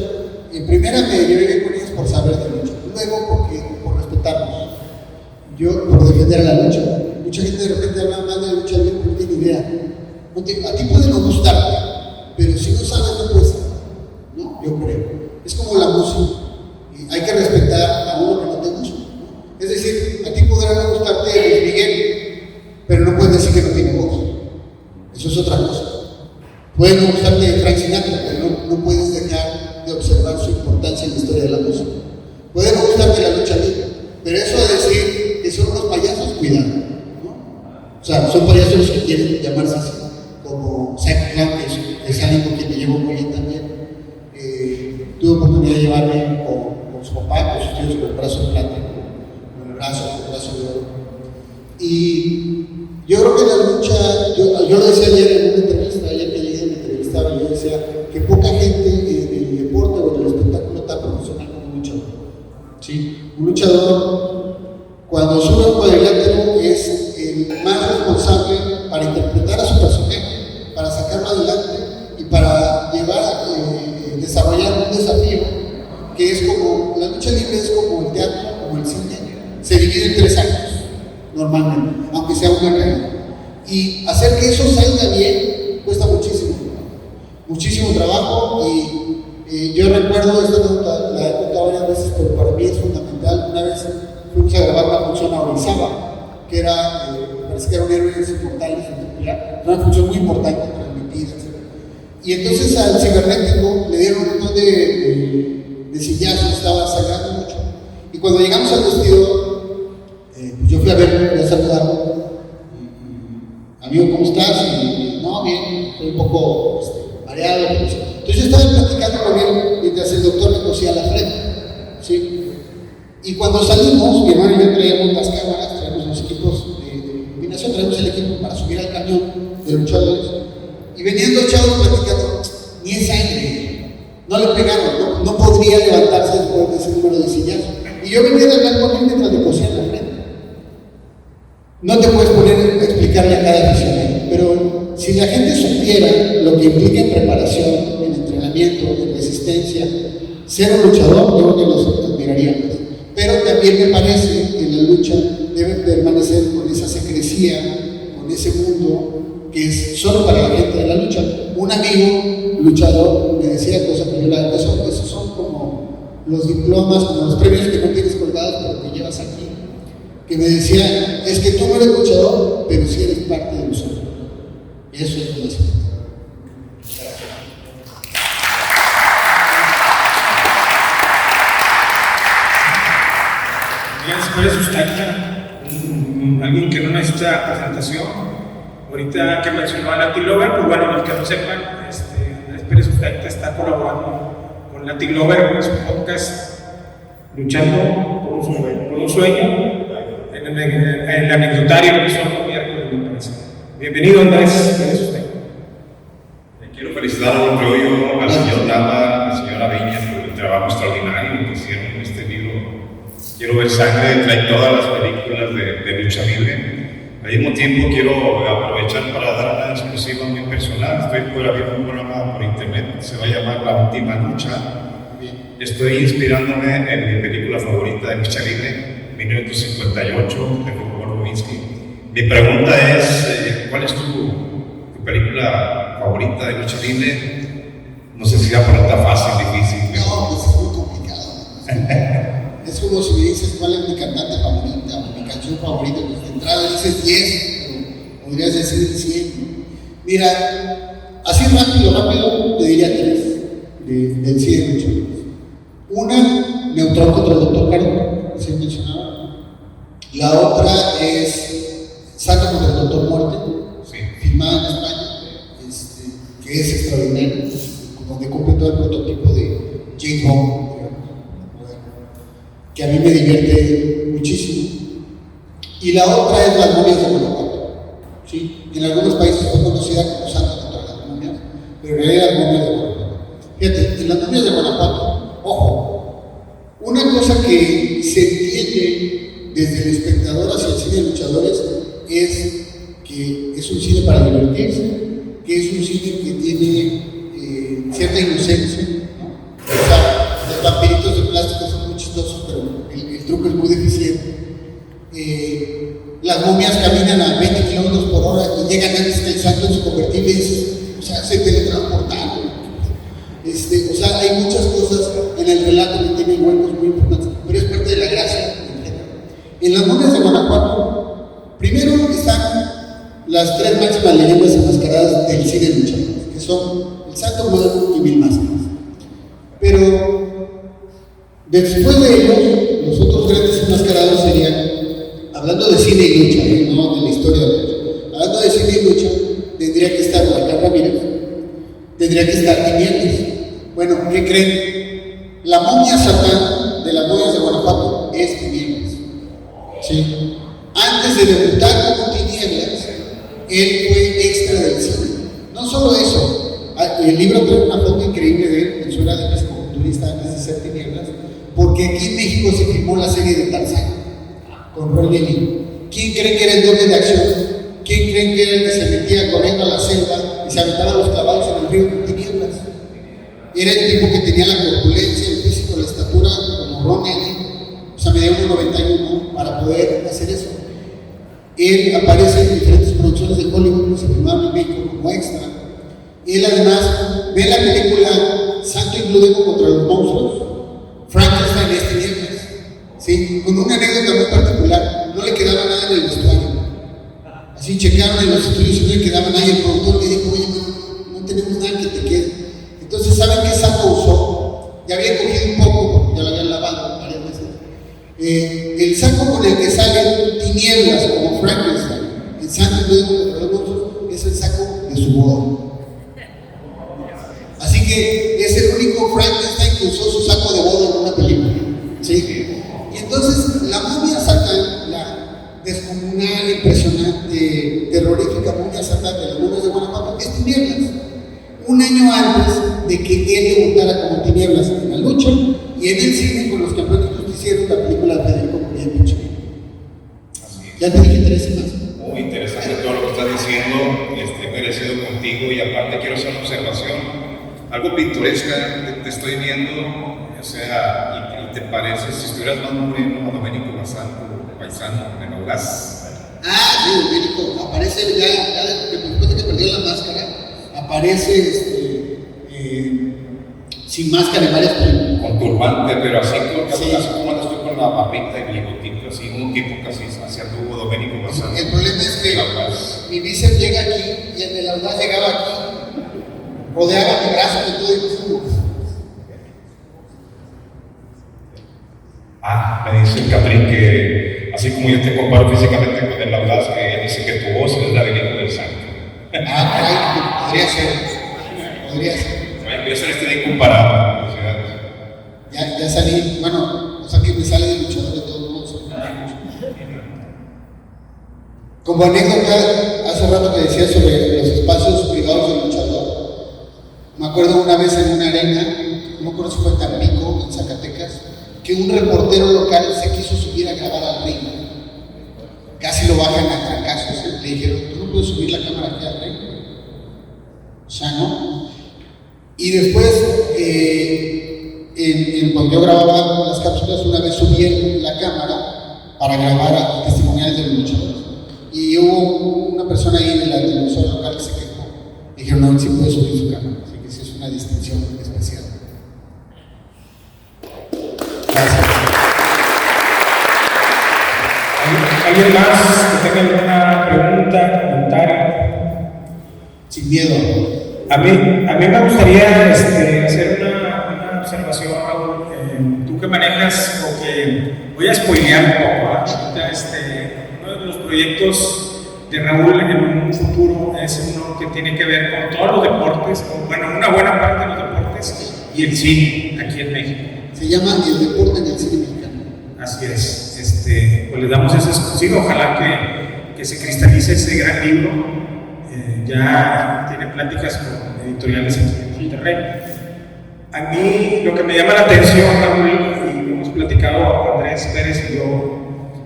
S1: En primera me llevé bien con ellos por saber de lucha, luego por respetarnos, yo por defender a la lucha. Mucha gente de repente habla mal de la lucha libre, no tiene idea. A ti puede no gustarte, pero si no sabes, no puedes saber, ¿no? Yo creo. Es como la música. Y hay que respetar a uno que no te gusta, ¿no? Es decir, a ti podrá no gustarte Luis Miguel, pero no puedes decir que no tiene voz. Eso es otra cosa. Puede no gustarte Frank Sinatra, pero no puedes dejar de observar su importancia en la historia de la música. Puede no gustarte la lucha libre, pero eso de decir que son unos payasos, cuidado, ¿no? O sea, son payasos los que quieren llamarse así, como Zack Clown, que es alguien con quien me llevo muy bien también. Tuve oportunidad de llevarme con su papá, con sus tíos, con el brazo de plata, con el brazo de oro. Y yo creo que la lucha, yo lo decía ayer en una entrevista, ayer que llegué me entrevistaba, yo decía que poca gente en el deporte o en el espectáculo tan profesional como un luchador. ¿Sí? Un luchador, cuando sube a un cuadrilátero, es el más responsable para interpretar a su personaje, para sacarlo adelante y para desarrollar un desafío que es como, la lucha libre es como el teatro, como el cine, se divide en 3 años, normalmente, aunque sea una caída. Y hacer que eso salga bien cuesta muchísimo trabajo. Y yo recuerdo esta nota, la he contado varias veces, pero para mí es fundamental. Una vez fuimos a grabar una función a Orizaba, que era, parece que era un héroe inmortales, una función muy importante, transmitida, etc. Y entonces al cibernético le dieron un montón de sillazos, estaba sangrando mucho. Y cuando llegamos al vestidor, yo fui a verlo, fui a saludarlo. Amigo, ¿cómo estás? Y no, bien, estoy un poco mareado. Entonces yo estaba platicando con él mientras el doctor me cosía la frente, ¿sí? Y cuando salimos, mi hermano y yo traíamos las cámaras, traíamos los equipos de iluminación, traíamos el equipo para subir al camión de luchadores. Y venían los chavos platicando, ni es sangre, no le pegaron, no podría levantarse después de ese número de sillazos. Y yo venía a hablar con él mientras le cosía la frente. No te puedes poner a explicarle a cada aficionado, pero si la gente supiera lo que implica en preparación, en entrenamiento, en resistencia, ser un luchador, yo creo que los admiraría más. Pero también me parece que la lucha debe permanecer con esa secrecía, con ese mundo que es solo para la gente de la lucha. Un amigo luchador me decía cosas que yo la verdad, esos son como los diplomas, como los premios que no tienes colgados, pero que llevas aquí. Que me decía, es que tú no eres luchador, pero sí eres parte de nosotros. Y eso es lo más importante.
S2: ¿Cuál es usted? Alguien que no necesita presentación. Ahorita que mencionó a Latin Lover, pues bueno, los que no sepan, Andrés Pérez Ustaita está colaborando con Latin Lover en su podcast Luchando por un sueño, en el anecdotario que son los miércoles, me parece. Bienvenido, Andrés Pérez Ustaita.
S6: Quiero felicitar a don Rollo, al señor Tama, a la señora Beña por el trabajo extraordinario que hicieron en este libro. Quiero ver sangre, trae todas las películas de lucha libre. Al mismo tiempo quiero aprovechar para dar una exclusiva muy personal. Estoy por abrir un programa por internet, se va a llamar La Última Lucha. Estoy inspirándome en mi película favorita de lucha libre, 1958, de Robo Rubinsky. Mi pregunta es, ¿cuál es tu película favorita de lucha libre? No sé si sea pregunta fácil, difícil. Pero...
S1: No, pues es muy complicado. Es como si me dices cuál es mi cantante favorita o mi canción favorita, pues de entrada dices 10, pero podrías decir 100. Mira, así rápido, te diría 3 del 100 luchadores. Una, Neutrón contra el Dr. Carlos, que se mencionaba. La otra es Saga contra el Dr. Muerte,
S6: sí,
S1: filmada en España, que es extraordinario, donde cumple todo el prototipo de James Bond, que a mí me divierte muchísimo. Y la otra es Las momias de Guanajuato. ¿Sí? En algunos países fue conocida como Santa contra las momias, una cosa que se entiende desde el espectador hacia el cine de luchadores es que es un cine para divertirse, que es un cine que tiene cierta inocencia, ¿no? O sea, los vampiritos de plástico son muy chistosos, pero el truco es muy deficiente. Las momias caminan a 20 kilómetros por hora y llegan antes que el santo en su convertible y dices, o sea, se teletransportaron. O sea, hay muchas cosas en el relato que tienen huecos muy importantes, pero es parte de la gracia. En las momias de Guanajuato, primero están las tres máximas leyendas enmascaradas del cine de luchadores, que son el Santo Muerto y Mil Máscaras. Pero después de ellos, los otros grandes enmascarados serían, hablando de cine y lucha, no de la historia de la lucha, hablando de cine y lucha, tendría que estar Juan Ramírez, tendría que estar Tinieblas. Bueno, ¿qué creen? La momia Satán de las momias de Guanajuato es Tinieblas. ¿Sí? Antes de debutar como Tinieblas, él fue extra del cine. No solo eso, el libro trae una foto increíble de él en su era de fisiculturista antes de ser Tinieblas, porque aquí en México se filmó la serie de Tarzán con Roy Liddell. ¿Quién cree que era el doble de acción? ¿Quién cree que era el que se metía corriendo a la selva y se aventaba los clavados en el río? Tinieblas. Era el tipo que tenía la corpulencia, el físico, la estatura como Ron Liddell, o sea, medía 1.91 para poder hacer eso. Él aparece en diferentes producciones de Hollywood que se filmaron en México como extra. Él además ve la película Santo y Blue Demon contra los monstruos, Frankenstein es Tinieblas, ¿sí? Con una anécdota muy particular, no le quedaba nada en el vestuario. Así checaron en los estudios y no le quedaba nada y el productor le dijo, oye, no tenemos nada que te quede. Entonces, ¿saben qué saco usó? Ya había cogido un poco, porque ya lo habían lavado varias veces. El saco con el que salen Tinieblas como Frankenstein, el Santo y Blue Demon contra los monstruos, es el saco de su boda. Así que es el único Frankenstein que usó su saco de boda en una película. ¿Sí? Y entonces la momia Satán, la descomunal, impresionante, terrorífica momia Satán de las momias de Guanajuato, es Tinieblas. Un año antes de que él debutara como Tinieblas en la lucha y en el cine con los campeones justicieros, la película de Federico Moreira Pichón. Ya te dije 13 más.
S6: Muy interesante todo lo que estás diciendo, merecido contigo, y aparte quiero hacer una observación. Algo pintoresca te estoy viendo, o sea, y te parece, si estuvieras más moreno, a Domenico Paisano, en Audaz.
S1: Ah, sí, Domenico, aparece ya después de que perdió la máscara, aparece sin máscara en varias películas.
S6: Con turbante, pero así
S1: Sí.
S6: así como andas tú con la barbita y bigotito, así, un tipo casi hacia tuvo Domenico Paisano.
S1: El problema es que mi bíceps llega aquí y el de la Audaz llegaba aquí, rodeaba mi brazo y todo, y
S6: me dice Catrín que, así como yo te comparo físicamente con el Audaz, que ella dice que tu voz es la del Hijo del Santo.
S1: caray, podría ser.
S6: Yo soy bien comparado. O sea,
S1: Ya salí, bueno, o sea que me sale de luchador de todos modos. Como anécdota, hace rato que decía sobre los espacios privados del luchador, me acuerdo una vez en una arena, no me acuerdo si fue en Tampico, en Zacatecas, que un reportero local se quiso subir a grabar al ring. Casi lo bajan a trancazos. Le dijeron, ¿tú no puedes subir la cámara aquí al ring? O sea, ¿no? Y después, cuando yo grababa las cápsulas, una vez subí la cámara para grabar a testimoniales de los luchadores. Y hubo una persona ahí en la televisora local que se quejó. Dijeron, no, sí puede subir su cámara. Así que sí es una distinción especial. Gracias.
S2: ¿Alguien más que tenga alguna pregunta, comentario?
S1: Sin miedo.
S2: A mí me gustaría hacer una observación, Raúl. Tú que manejas, o que voy a spoilear un poco, uno de los proyectos de Raúl en un futuro es uno que tiene que ver con todos los deportes, una buena parte de los deportes y el cine aquí en México.
S1: Se llama El Deporte en el Cine Mexicano.
S2: Así es, pues les damos ese exclusivo, ojalá que se cristalice ese gran libro. Ya tiene pláticas con editoriales aquí en Monterrey. A mí lo que me llama la atención, Raúl, y hemos platicado Andrés Pérez y yo,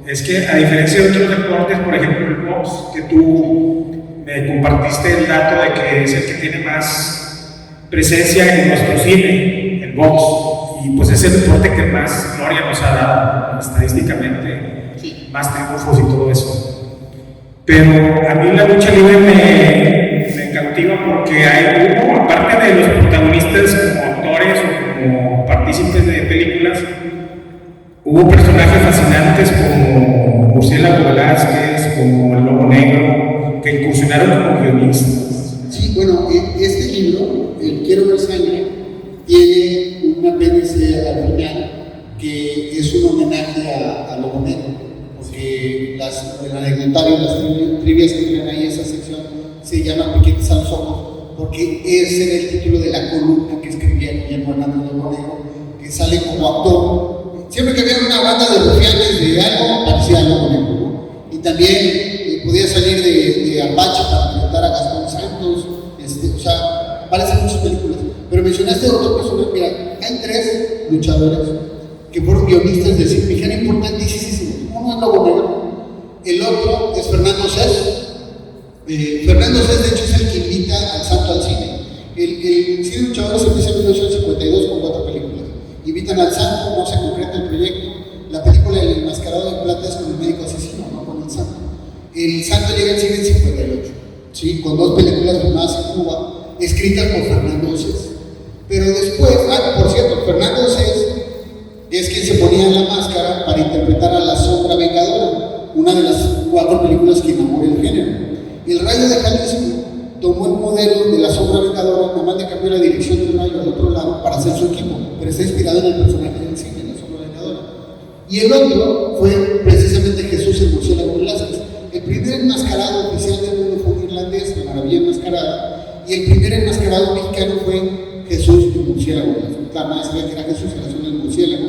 S2: es que a diferencia de otros deportes, por ejemplo el box, que tú me compartiste el dato de que es el que tiene más presencia en nuestro cine, el box, y pues es el deporte que más gloria nos ha dado estadísticamente, más triunfos y todo eso. Pero a mí la lucha libre me cautiva porque hay uno, aparte de los protagonistas como actores o como partícipes de películas, hubo personajes fascinantes como Murciélago Velázquez, como el Lobo Negro, que incursionaron como guionistas.
S1: Sí, bueno, este libro, El Quiero Ver Sangre, tiene un apéndice al final que es un homenaje a Lobo Negro, porque el anecdotario, las trivias que tienen ahí, esa sección, se llama Piquetes a los Ojos, porque ese era el título de la columna que escribía Guillermo Hernández Lobo Negro, que sale como actor. Siempre que había una banda de rufianes de algo, aparecía Lobo Negro, ¿no? Y también podía salir de Apache para enfrentar a Gastón Santos, o sea, aparecen muchas películas. Pero mencionaste otro personaje, mira, hay 3 luchadores que fueron guionistas de cine mexicano importantísimos. Uno es Lobo Negro, el otro es Fernando Cés. Fernando Cés, de hecho, es el que invita al Santo al cine. El cine luchador se empieza en 1952 con 4 películas. Invitan al Santo, no se concreta el proyecto. La película El Enmascarado de Plata es con el médico asesino, no con el Santo. El Santo llega al cine en 58, ¿sí? Con 2 películas filmadas en Cuba, escritas por Fernando Cés. Pero después, por cierto, Fernando Cés es quien se ponía en la máscara para interpretar a La Sombra Vengadora, una de las 4 películas que enamoró el género. El Rayo de Jalisco tomó el modelo de La Sombra Vengadora, nada más le cambió la dirección del rayo al otro lado para hacer su equipo, pero está inspirado en el personaje del cine, La Sombra Vengadora. Y el otro fue precisamente Jesús el Murciélago Velázquez. El primer enmascarado oficial del mundo fue un irlandés, La Maravilla Enmascarada, y el primer enmascarado mexicano fue Jesús el Murciélago Velázquez. Claro, nadie sabía que era Jesús, era solo el murciélago.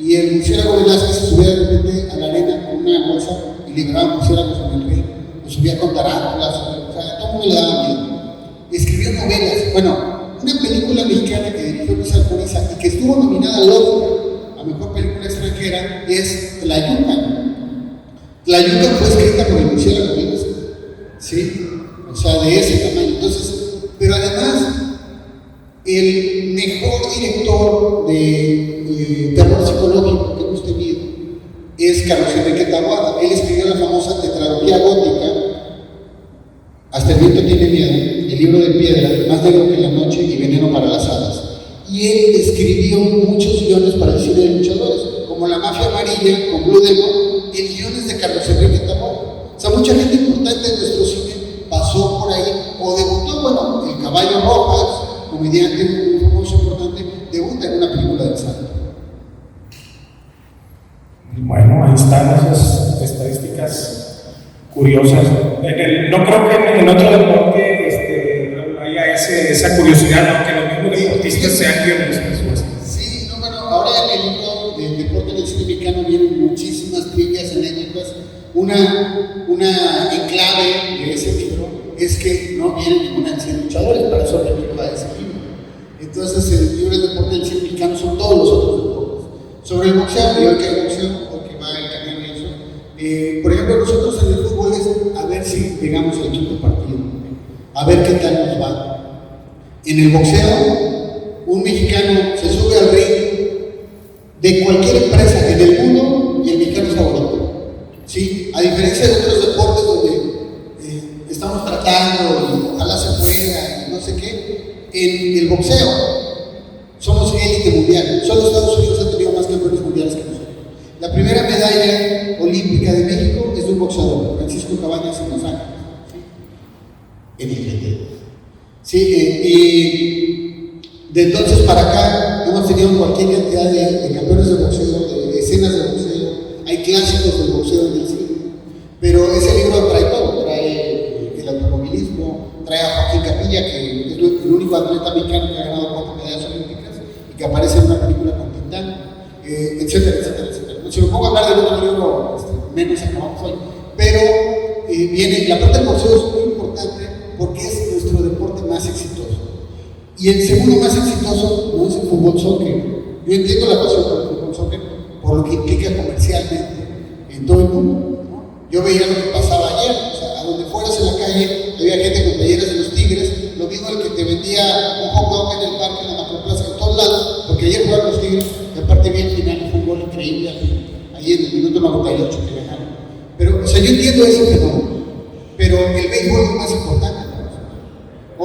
S1: Y el Murciélago Velázquez se subía de repente a la arena con una bolsa y liberaba murciélagos en el río. Lo subía con tarántulas, o sea, a todo el mundo le daba miedo. Escribió novelas. Bueno, una película mexicana que dirigió Luis Alcoriza y que estuvo nominada al Oscar a Mejor Película Extranjera es Tlayuca. Tlayuca fue escrita por el Murciélago Velázquez, ¿sí? O sea, de ese tamaño. Entonces, pero además, el mejor director de terror psicológico que hemos tenido es Carlos Enrique Taboada. Él escribió la famosa tetralogía gótica, Hasta el viento tiene miedo, El libro de piedra, Más negro que la noche y Veneno para las hadas. Y él escribió muchos guiones para el cine de luchadores, como La Mafia Amarilla, con Blue Demon. El guion es de Carlos Enrique Taboada. O sea, mucha gente importante de nuestro cine pasó por ahí, o debutó, bueno, El Caballo Rojas, comediante muy famoso, importante, debuta en una película del Santo.
S2: Bueno, ahí están esas estadísticas curiosas. No creo que en otro deporte haya esa curiosidad, ¿no? Que los mismos deportistas sean guionistas.
S1: Sí, no, bueno, ahora en el libro del deporte del cine mexicano vienen muchísimas trivias, anécdotas. Una enclave de ese libro es que no viene ninguna de luchadores, para eso remito a ese libro. Entonces, el libro del deporte del cine mexicano son todos los otros deportes. Sobre el boxeo, yo que hay boxeo, porque va el camino y eso. Por ejemplo, nosotros en el fútbol es a ver si llegamos al quinto partido, a ver qué tal nos va. En el boxeo, un mexicano se sube al ring de cualquier empresa en el mundo y el mexicano es favorito. ¿Sí? A diferencia de otros deportes donde estamos tratando y ojalá se pueda y no sé qué, en el boxeo somos élite mundial. Solo Estados Unidos ha tenido más campeones mundiales que nosotros. La primera medalla olímpica de México es de un boxeador, Francisco Cabañas en Los Ángeles, ¿sí? En Inglaterra. Sí, y de entonces para acá hemos tenido cualquier cantidad de campeones de boxeo, de escenas de boxeo. Hay clásicos del boxeo en el cine, pero ese libro trae todo, trae el automovilismo, trae a Joaquín Capilla, que es el único atleta mexicano que ha ganado 4 medallas olímpicas y que aparece en una película con Tintán, etcétera, etcétera, etcétera. Si me pongo a hablar del otro libro, menos acabamos hoy, pero viene, la parte del boxeo es muy importante porque es nuestro deporte más exitoso. Y el segundo más exitoso no es el fútbol soccer. Yo entiendo la pasión por el fútbol soccer, por lo que implica comercialmente en todo el mundo, ¿no? Yo veía lo que pasaba ayer, o sea, a donde fueras en la calle, había gente con playeras de los Tigres, lo mismo el que te vendía un hot dog en el parque, en la macroplaza, en todos lados, porque ayer jugaron los Tigres, y aparte bien final, fue un gol increíble, ahí en el minuto 98 que ganaron. Pero, o sea, yo entiendo ese fenómeno, pero el béisbol es más importante, ¿no?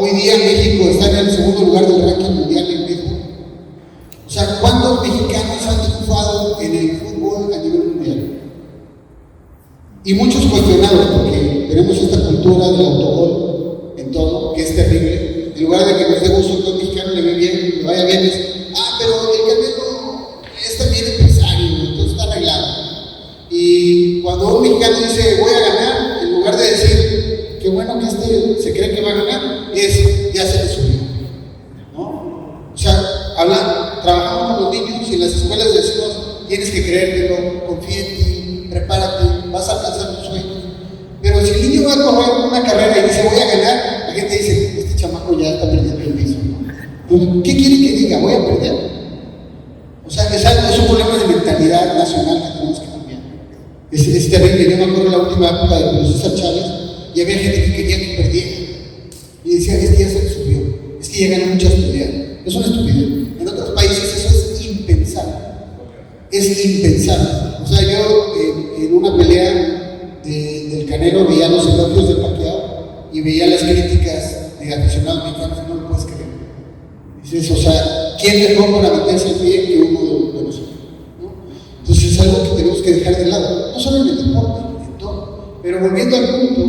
S1: Hoy día México está en el segundo lugar del ranking mundial en béisbol. O sea, ¿cuántos mexicanos han triunfado en el fútbol a nivel mundial? Y muchos cuestionados, porque tenemos esta cultura del autogol en todo, que es terrible. En lugar de que nos dé gusto que un mexicano le vaya bien, es, pero el Canelo es también empresario, entonces está arreglado. Y cuando un mexicano dice, voy a ganar, en lugar de decir, qué bueno que se cree que va a ganar, es, ya se le subió, ¿no? O sea, trabajamos con los niños y en las escuelas decimos, tienes que creértelo, confía en ti, prepárate, vas a alcanzar tus sueños. Pero si el niño va a correr una carrera y dice, voy a ganar, la gente dice, este chamaco ya está perdiendo el piso, ¿no? Pues, ¿qué quiere que diga? ¿Voy a perder? O sea, es un problema de mentalidad nacional que tenemos que cambiar. Es terrible. Yo me acuerdo la última época de Julio César Chávez y había gente que quería que perdiera. Y decía, es que ya se le subió, es que ya ganó muchas peleas. Es una estupidez. En otros países eso es impensable. Es impensable. O sea, yo en una pelea del Canelo veía los elogios de Pacquiao y veía las críticas de aficionados mexicanos, no lo puedes creer. Dices, o sea, ¿quién mejor para meterse el pie que uno de nosotros? ¿No? Entonces es algo que tenemos que dejar de lado, no solo en el deporte, en todo. Pero volviendo al punto,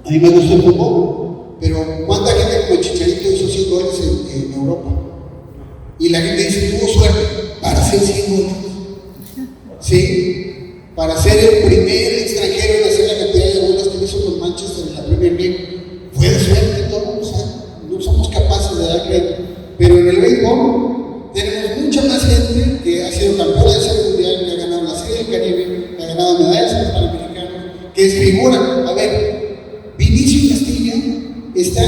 S1: a mí me gusta el fútbol, pero ¿cuánta gente como Chicharito hizo 100 goles en Europa? Y la gente dice, tuvo suerte para hacer 100 goles. Sí, para ser el primer extranjero en hacer la cantidad de goles que hizo con Manchester en la Premier League. Fue de suerte todo, o sea, no somos capaces de dar crédito. Pero en el béisbol tenemos mucha más gente que ha sido campeona de Serie Mundial, que ha ganado la Serie del Caribe, que ha ganado medallas en los Panamericanos, que es figura. A ver, Vinicio Castilla está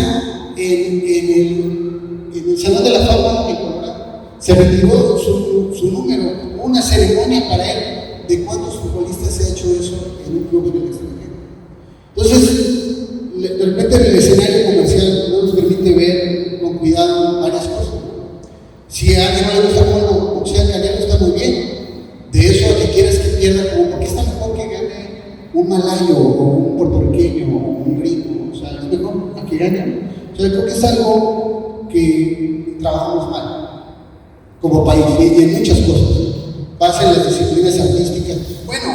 S1: en el Salón de la Fama en Colorado. Se retiró su número, una ceremonia para él. ¿De cuántos futbolistas se ha hecho eso en un club en el extranjero? Entonces, de repente el escenario comercial no nos permite ver con cuidado varias cosas. Si a alguien no le gusta cómo boxea el Canelo, está muy bien. De eso a que quieras que pierda, como porque está mejor que gane un malayo o un puertorriqueño o un gringo, o sea, es mejor a que gane. O sea, creo que es algo que trabajamos mal como país y en muchas cosas. Pasa en las disciplinas artísticas. Bueno,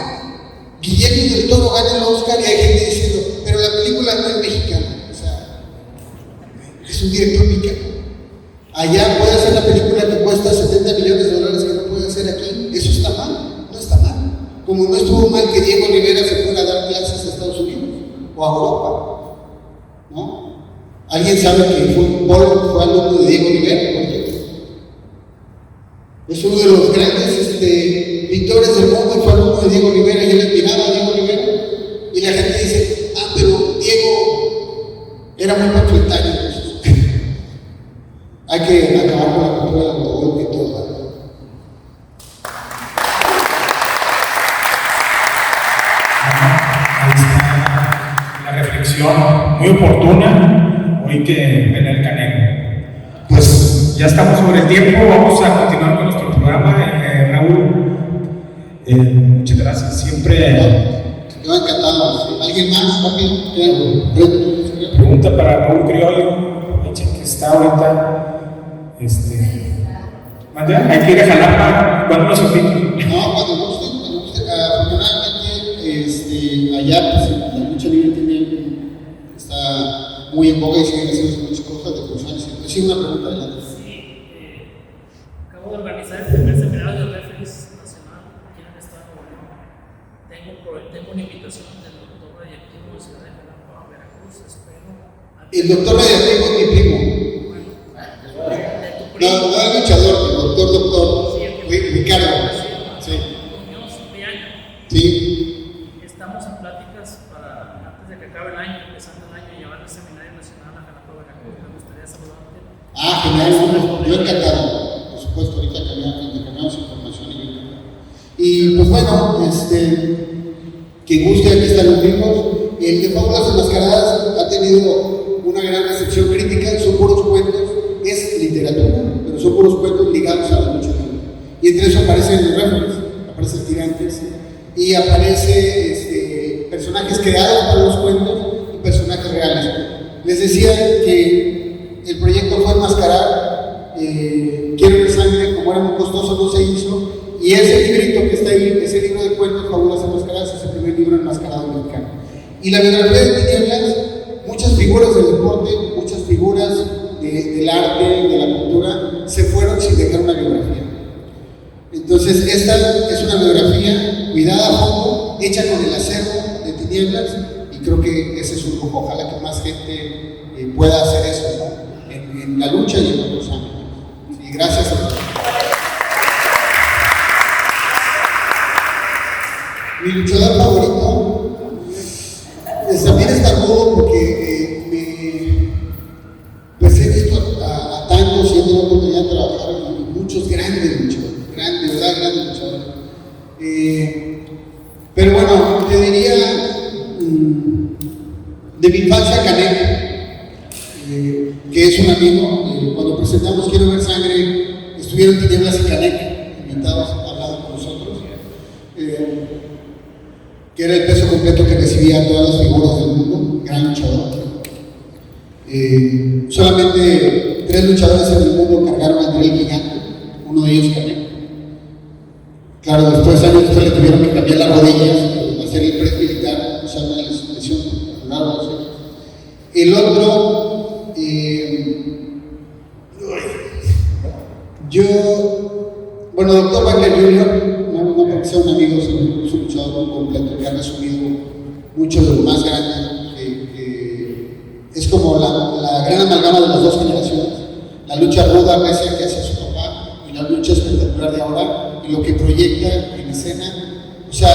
S1: Guillermo del Toro gana el Oscar y hay gente diciendo, pero la película no es mexicana, o sea, es un director mexicano. Allá puede hacer la película que cuesta $70 millones que no puede hacer aquí. Eso está mal, no está mal. Como no estuvo mal que Diego Rivera se fuera a dar clases a Estados Unidos o a Europa, ¿no? ¿Alguien sabe que Polo fue alumno de Diego Rivera, por ejemplo? Es uno de los grandes pintores del mundo y fue alumno de Diego Rivera y él admiraba a Diego Rivera. Y la gente dice, pero Diego era muy panfletario. Hay que acabar con la cultura del autogol en todos lados.
S2: Ahí está la reflexión muy oportuna hoy que ven el Canelo. Pues ya estamos sobre el tiempo, vamos a continuar con nuestro programa. Raúl, muchas gracias, siempre.
S1: Yo encantado. ¿Alguien más? Rápido.
S2: Pregunta para Raúl Criollo, que está ahorita. Hay que ir a Jalapa, ¿cuándo nos invitan?
S1: No, cuando guste. Afortunadamente, allá pues, la lucha libre está muy en boga y siguen haciendo muchas cosas de funciones. Sí, una pregunta adelante.
S4: Sí, acabo de organizar el primer seminario de referees nacional aquí en el estado de Nuevo León. Tengo una invitación del doctor radiactivo de Ciudad de Jalapa, Veracruz. Espero.
S1: El doctor radiactivo es mi primo. No, no es luchador, el doctor Ricardo. Sí. Sí.
S4: Estamos en pláticas para, antes de que acabe el año, empezando el año, llevar el seminario nacional a Jalapa, Veracruz. Me gustaría saludarte.
S1: Genial, yo encantado. Por supuesto, ahorita cambiamos información y Y pues bueno, quien guste, aquí están los mismos. El de Fábulas Enmascaradas ha tenido una gran recepción crítica, son puros cuentos, es literatura, pero son puros cuentos ligados a la lucha libre. Y entre eso aparecen los referees, aparecen tirantes, y aparece personajes creados para los cuentos y personajes reales. Les decía que el proyecto fue enmascarar, Quiero ver sangre, como era muy costoso, no se hizo, y ese librito que está ahí, ese libro de cuentos, Fábulas Enmascaradas, es el primer libro enmascarado mexicano. Y la biografía de Tinieblas, muchas figuras del deporte, muchas figuras del arte, de la cultura, se fueron sin dejar una biografía. Entonces, esta es una biografía cuidada a fondo, hecha con el acervo de Tinieblas, y creo que ese es un poco, ojalá que más gente pueda hacer eso, ¿no? en la lucha y en otros ámbitos. Y gracias a todos. Mi luchador favorito también está rudo porque pues he visto a tantos y he tenido la oportunidad de trabajar y muchos grandes luchadores, grandes luchadores. Pero bueno, te diría de mi infancia Canek, que es un amigo. Cuando presentamos Quiero ver sangre, estuvieron Tinieblas y Canek invitados, hablando con nosotros. Que era el peso completo que recibía todas las figuras del mundo, gran luchador. Solamente 3 luchadores en el mundo cargaron a André el Gigante, uno de ellos Canek. Claro, después años después le tuvieron que cambiar las rodillas, hacer el press militar, usar una lesión a lo largo de los años. El otro, Dr. Wagner Jr., no porque sea un amigo, es un luchador completo que ha resumido mucho de lo más grande, que es como la gran amalgama de las dos generaciones, la lucha ruda, recia que hacía su papá y la lucha espectacular de ahora, y lo que proyecta en escena. O sea,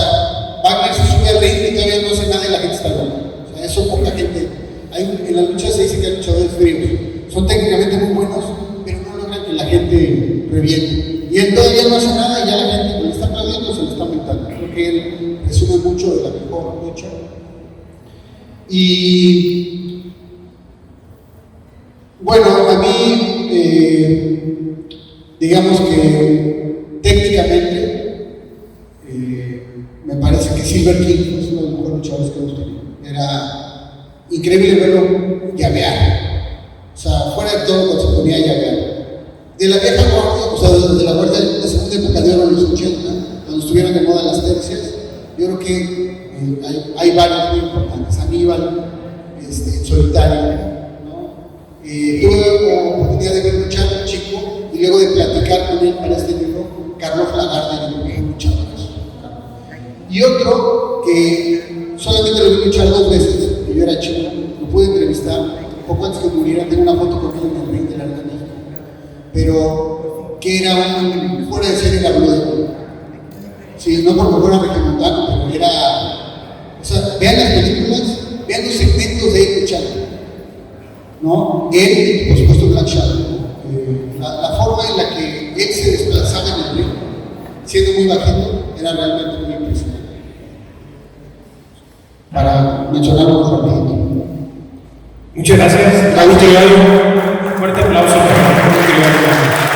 S1: Wagner se sube al ring y todavía no hace nada y la gente está loca. O sea, eso poca gente. En la lucha se dice que hay luchadores fríos, son técnicamente muy buenos, pero no logran que la gente reviente. Y él todavía no hace nada y ya la gente le está aplaudiendo, se lo está aumentando. Creo que él resume mucho de la mejor lucha. Y bueno, a mí, digamos que técnicamente, me parece que Silver King es uno de los mejores luchadores que hemos tenido. Era increíble verlo llavear. O sea, fuera de todo, cuando se ponía a llavear. De la vieja guardia, o sea, desde la guardia de la segunda época de oro en los 80, cuando estuvieron de moda las tercias, yo creo que hay varios muy importantes. Aníbal, Solitario, ¿no? Tuve la oportunidad de ver luchar a un chico y luego de platicar con él para este libro, Carlos Lagarde, que es un luchador. Y otro que solamente lo vi luchar 2 veces, que yo era chico, lo pude entrevistar poco antes que muriera, tengo una foto con él en el ring de la Arena México, pero que era un fuera de serie la Blue. Sí, no porque fuera regiomontano, pero era, o sea, vean las películas, vean los segmentos de él luchando, ¿no? Él y por supuesto Black Shadow, la forma en la que él se desplazaba en el ring, siendo muy bajito, era realmente muy impresionante. Para mencionarlo rapidito.
S2: Muchas gracias, Raúl Teliayo. Fuerte aplauso para Raúl Teliayo.